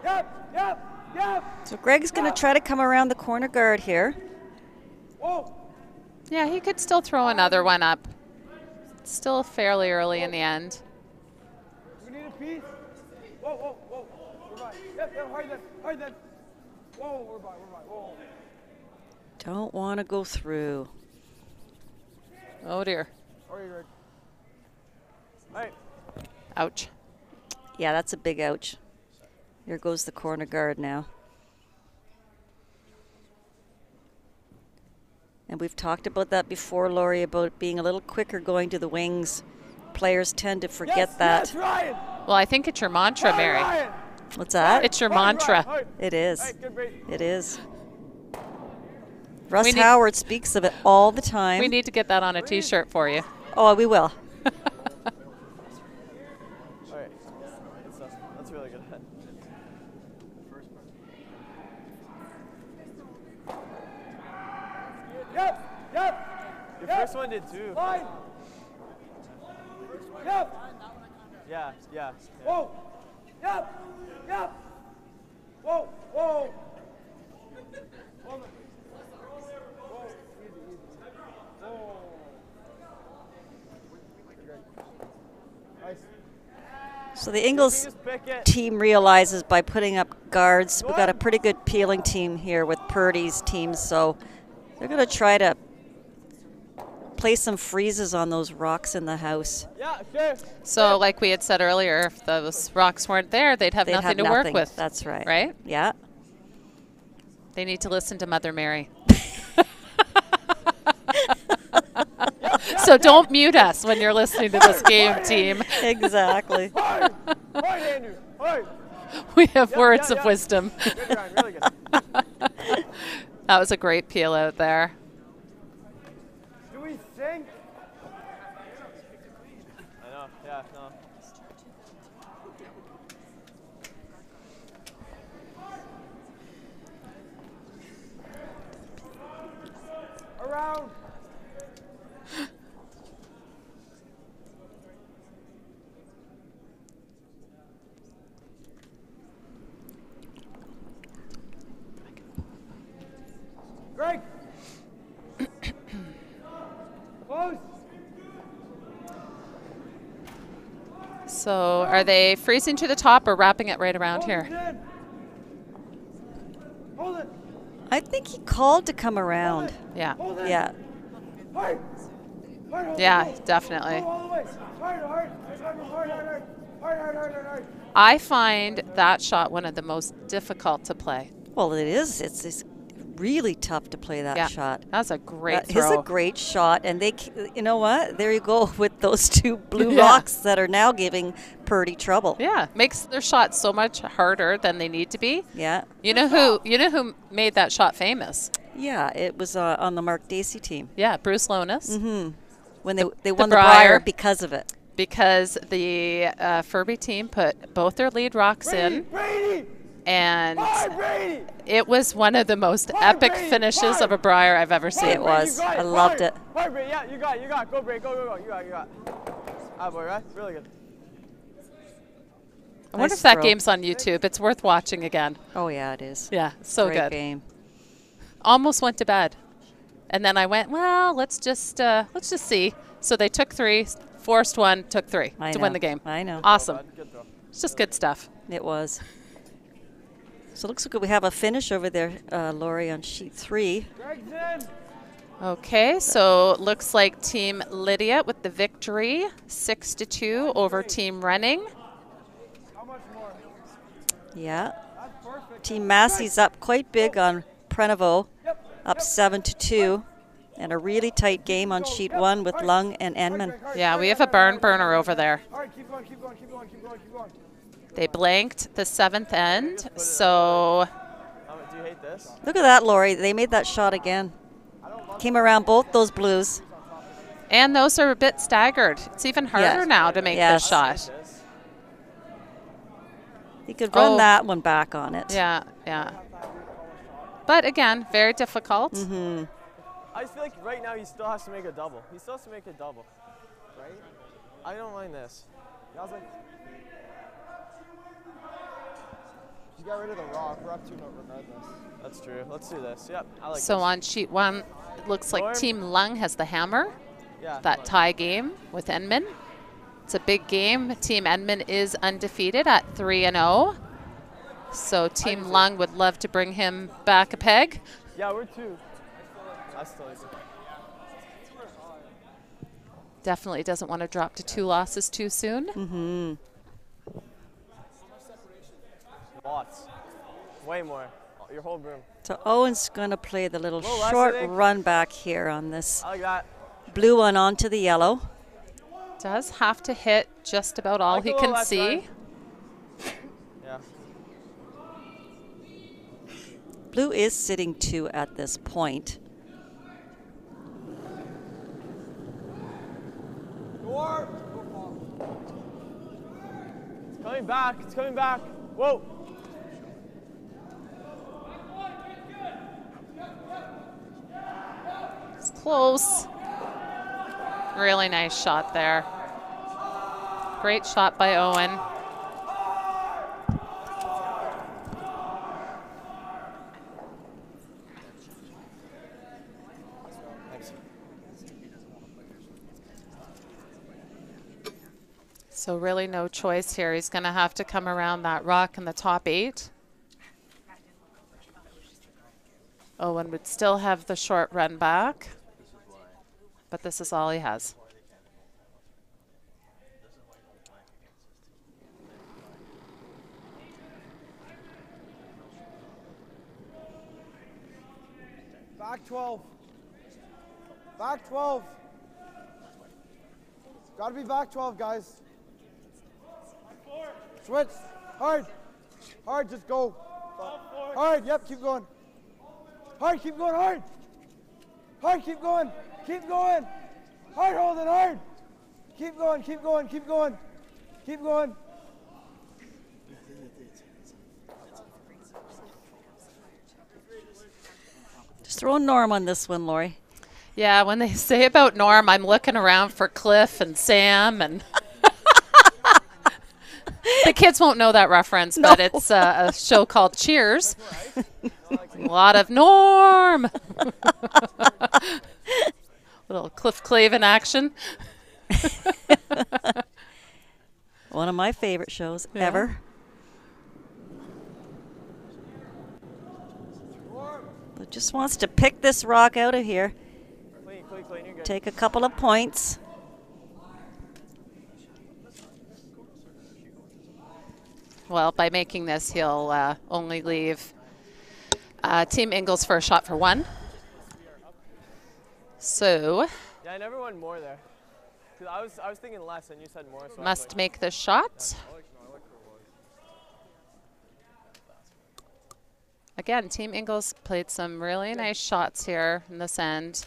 Yep, yep, yep. so Greg's going to try to come around the corner guard here. Whoa. Yeah, he could still throw another one up. It's still fairly early in the end. We need a piece. Whoa, whoa, whoa. We're by. Yep, yep, hard then. Hard then. Whoa, we're by, we're by. Whoa. Don't want to go through. Oh dear. Hurry, Rick. All right. Ouch. Yeah, that's a big ouch. Here goes the corner guard now. And we've talked about that before, Lori, about being a little quicker going to the wings. Players tend to forget that. Yes, Ryan. Well, I think it's your mantra, Mary. Ryan. What's that? It's your Ryan, mantra. Ryan. It is. Hey, good break. It is. Russ We need- Howard speaks of it all the time. We need to get that on a T-shirt for you. Oh, we will. All right. Good stuff. That's really good. Yep. Yep. Your first one did too. Line. Yep. Yeah, yeah. Whoa. Yep. Yep. Whoa. Whoa. Hold it. Whoa. Easy, easy. Whoa. Nice. So the Ingles Just pick it. team realizes by putting up guards, we've got a pretty good peeling team here with Purdy's team, so they're going to try to play some freezes on those rocks in the house. Yeah, sure. So, like we had said earlier, if those rocks weren't there, they'd have They'd nothing have to nothing. work with. That's right. Right? Yeah. They need to listen to Mother Mary. So don't mute us when you're listening to this game, team. Exactly. Hard, Andrew. Hard. We have Yep, words yep, of yep. wisdom. Good, Ryan. Really good. That was a great peel out there. Do we sink? I know. Yeah, no. Around. Greg. Close. So are they freezing to the top or wrapping it right around Hold here? it in. Hold it. I think he called to come around. Yeah. Hold it. Yeah. Hard. Hard, hold Yeah, it. definitely. Go all the way. Hard, hard. Hard, hard, hard. Hard, hard, hard, hard, hard. I find that shot one of the most difficult to play. Well, it is. It's really tough to play that Yeah. shot. That's a great That is throw. a great shot, and you know what? There you go with those two blue Yeah. rocks that are now giving Purdy trouble. Yeah, makes their shots so much harder than they need to be. Yeah. You know who made that shot famous? Yeah, it was on the Mark Dacey team. Yeah, Bruce Lonis. Mm-hmm. When they won the Briar. Briar because of it. Because the Furby team put both their lead rocks in, Brady. and Hard, Brady. it was one of the most Hard, epic Brady, finishes hard. of a Briar I've ever seen. It was. You got I loved it. Hard, Brady. Yeah, you got it. You got it. Go, Brady. Go, go, go. You got it. You got it. Ah, boy, right? Really good. I wonder Nice if that throw. game's on YouTube. It's worth watching again. Oh, yeah, it is. Yeah, so Great good. game. Almost went to bed, and then I went, well, let's just see. So they took three, forced one, took three I to know. win the game. I know. Awesome. Bud, good throw. It's just good stuff. It was. So it looks like we have a finish over there, Lori, on sheet 3. Greg's in. Okay, so looks like Team Lydia with the victory, 6-2 over Team Running. How much more? Yeah. That's perfect. Team Massey's up quite big on Prenovo, Yep. up 7-2. And a really tight game on sheet 1 with Lung and Enman. Yeah, we have a barn burner over there. All right, keep going, keep going, keep going, keep going, keep going. They blanked the 7th end, so Do you hate this? Look at that, Lori. They made that shot again. Came around both those blues. and those are a bit staggered. It's even harder Yes. now to make Yes. this shot. This. He could run Oh. that one back on it. Yeah, yeah. But again, very difficult. Mm-hmm. I just feel like right now he still has to make a double. He still has to make a double. Right? I don't mind this. You got rid of the rock. We're up 2-0 regardless. That's true. Let's do this. Yep. I like So this. on sheet 1, it looks like Norm? Team Lung has the hammer, Yeah. that tie game with Enman. It's a big game. Team Enman is undefeated at 3-0. So Team see. Lung would love to bring him back a peg. Yeah, we're 2. I still like it. Definitely doesn't want to drop to 2 losses too soon. Mm-hmm. Lots. Way more. your whole broom. So Owen's going to play the little Whoa, less, short I think. run back here on this I like that. blue one onto the yellow. Does have to hit just about all like he the little can left see. side. Yeah. Blue is sitting 2 at this point. It's coming back. It's coming back. Whoa. It's close. Really nice shot there. Great shot by Owen. So really no choice here. He's going to have to come around that rock in the top 8. Owen would still have the short run back, but this is all he has. Back 12. Back 12. Gotta be back 12, guys. Switch. Hard. Hard, just go. Hard, yep, keep going. Hard, keep going, hard. Hard, keep going. Keep going. Hard, hold it, hard. Keep going, keep going, keep going. Keep going. Just throw Norm on this one, Lori. Yeah, when they say about Norm, I'm looking around for Cliff and Sam, and the kids won't know that reference, No. but it's a show called Cheers. A lot of Norm. Little Cliff Clavin action. One of my favorite shows ever. Just wants to pick this rock out of here. Clean, clean, clean. You're good. Take a couple of points. Well, by making this, he'll only leave Team Ingles for a shot for 1. So Yeah, I never went more there. 'Cause I was thinking less, and you said more. So must make this shot. Again, Team Ingles played some really nice shots here in this end.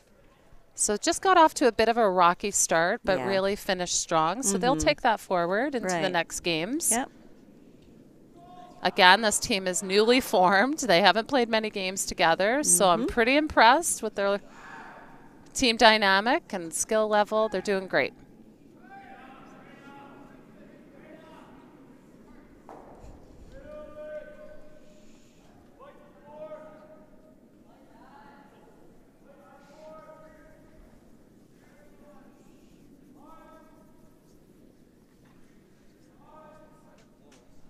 So just got off to a bit of a rocky start, but Yeah. really finished strong. So they'll take that forward into the Right. next games. Yep. Again, this team is newly formed. They haven't played many games together, so I'm pretty impressed with their team dynamic and skill level. They're doing great.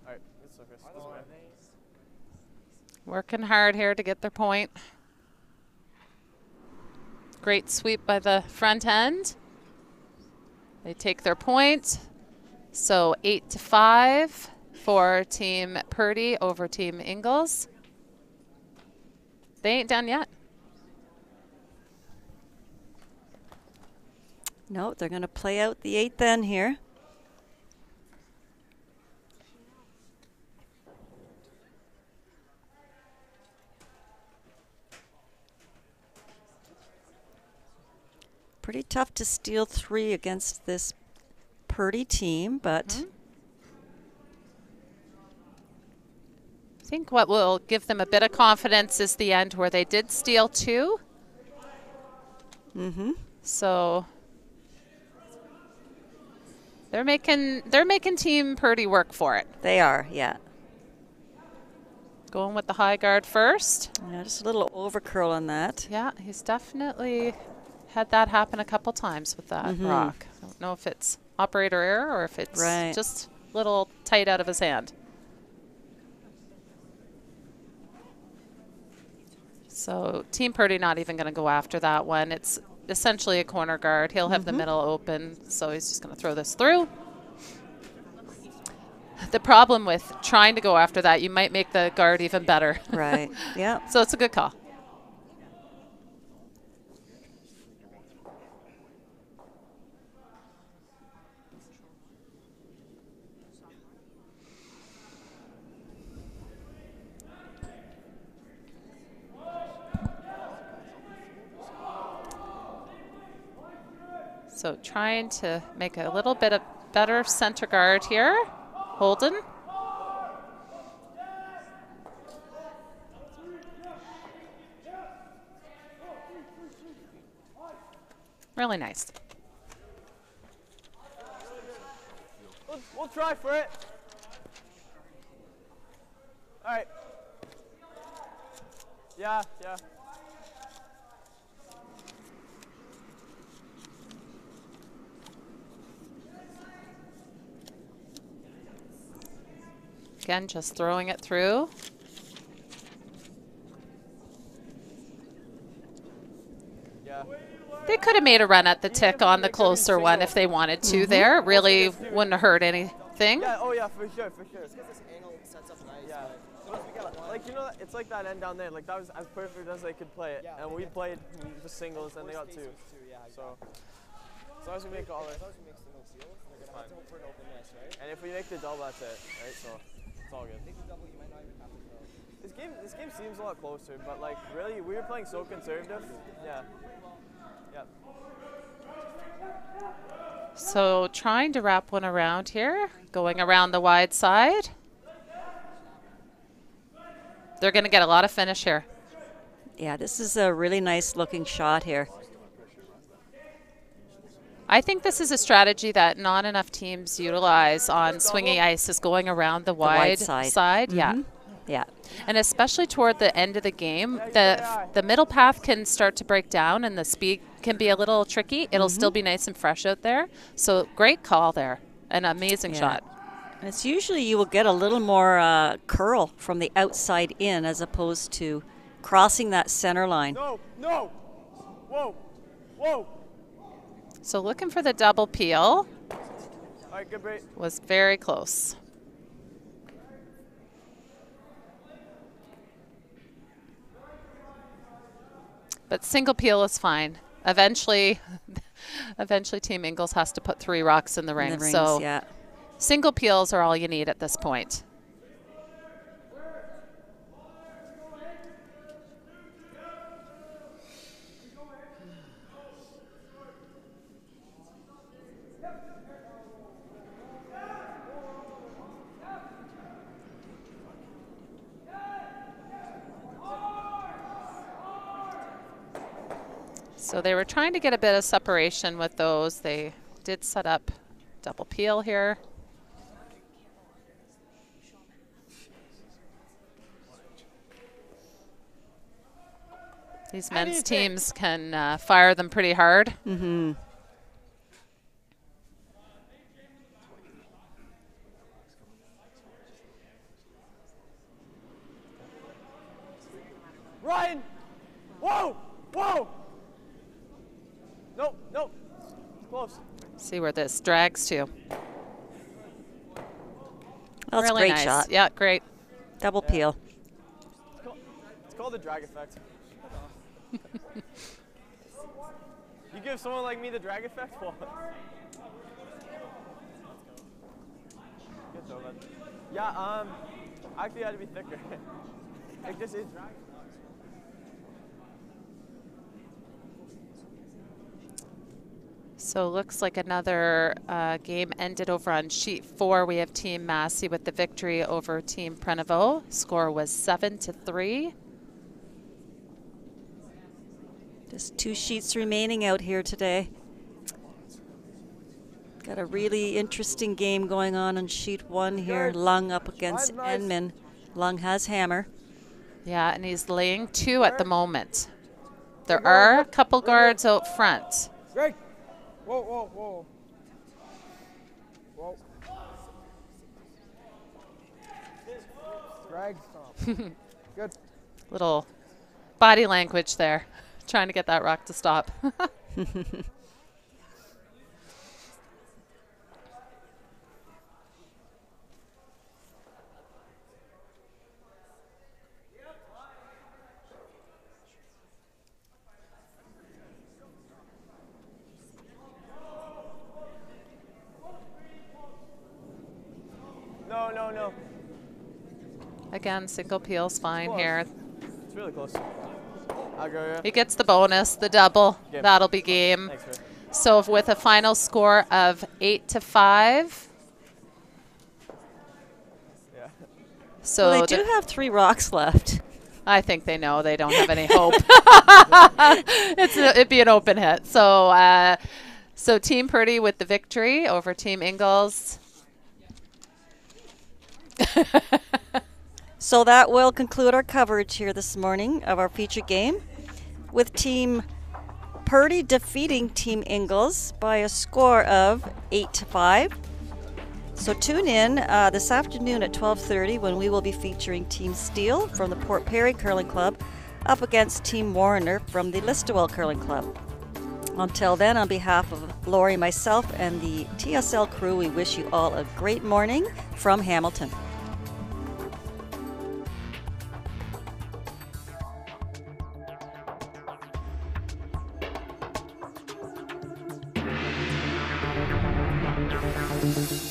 All right, let's focus. This way. Working hard here to get their point. Great sweep by the front end. They take their point. So 8-5 for Team Purdy over Team Ingles. They ain't done yet. No, they're going to play out the 8th then here. Pretty tough to steal 3 against this Purdy team, but I think what will give them a bit of confidence is the end where they did steal 2. So they're making Team Purdy work for it. they are, yeah. Going with the high guard first. Yeah, just a little overcurl on that. Yeah, he's definitely had that happen a couple times with that rock. I don't know if it's operator error or if it's Right. just a little tight out of his hand. So Team Purdy not even going to go after that one. It's essentially a corner guard. He'll have the middle open, so he's just going to throw this through. the problem with trying to go after that, you might make the guard even better. Right. Yeah. So it's a good call. So trying to make a little bit of better center guard here. Holden. Really nice. We'll try for it. All right. Yeah, yeah. Again, just throwing it through. Yeah. They could have made a run at the tick on the closer one if they wanted to there. Really wouldn't have hurt anything. Yeah, oh yeah, for sure, for sure. It's because this angle sets up nice. Yeah. But we got one. Like, you know, it's like that end down there. Like, that was as perfect as they could play it. Yeah, And we played the singles, and they got two. Yeah, So, as long as we make all as it. long as we make single seals, they're gonna have to hope for an open miss, right? And if we make the double, that's it, right? So, it's all good. Make the double, you might not even have to throw. This game seems a lot closer, but like really, we were playing so conservative. Yeah. Yeah. So trying to wrap one around here, going around the wide side. They're going to get a lot of finish here. Yeah, this is a really nice looking shot here. I think this is a strategy that not enough teams utilize on swinging ice, is going around the wide side. Yeah. Yeah. And especially toward the end of the game, the middle path can start to break down and the speed can be a little tricky. It'll still be nice and fresh out there. So great call there. An amazing shot. And it's usually you will get a little more curl from the outside in as opposed to crossing that center line. No, no. Whoa, whoa. So looking for the double peel. All right, good break. Was very close. But single peel is fine. Eventually Team Ingles has to put 3 rocks in the ring. So yeah. Single peels are all you need at this point. So they were trying to get a bit of separation with those. They did set up double peel here. These men's teams can fire them pretty hard. Mm-hmm. Ryan! Whoa! Whoa! Nope, nope. Close. See where this drags to. That's really a great nice shot. Yeah, great. Double peel. It's called the drag effect. You give someone like me the drag effect? Well, good though, man. Yeah, actually had to be thicker. Like this is drag. So looks like another game ended over on sheet 4. We have Team Massey with the victory over Team Preneveau. Score was 7-3. Just 2 sheets remaining out here today. Got a really interesting game going on sheet 1 here. Lung up against Enman. Lung has hammer. Yeah, and he's laying 2 at the moment. There are a couple guards out front. Greg! Whoa, whoa, whoa. Whoa. Drag stop. Good. Little body language there, trying to get that rock to stop. Again, single peel's fine here. It's really close. I'll go, yeah. He gets the bonus, the double. Game. That'll be game. Thanks, Ray. So with a final score of 8-5. Yeah. So Well, they do have 3 rocks left. I think they know they don't have any hope. It'd be an open hit. So so Team Purdy with the victory over Team Ingalls. So that will conclude our coverage here this morning of our featured game, with Team Purdy defeating Team Ingalls by a score of 8-5. So tune in this afternoon at 12:30 when we will be featuring Team Steele from the Port Perry Curling Club up against Team Warner from the Listowel Curling Club. Until then, on behalf of Lori, myself, and the TSL crew, we wish you all a great morning from Hamilton. Thank you.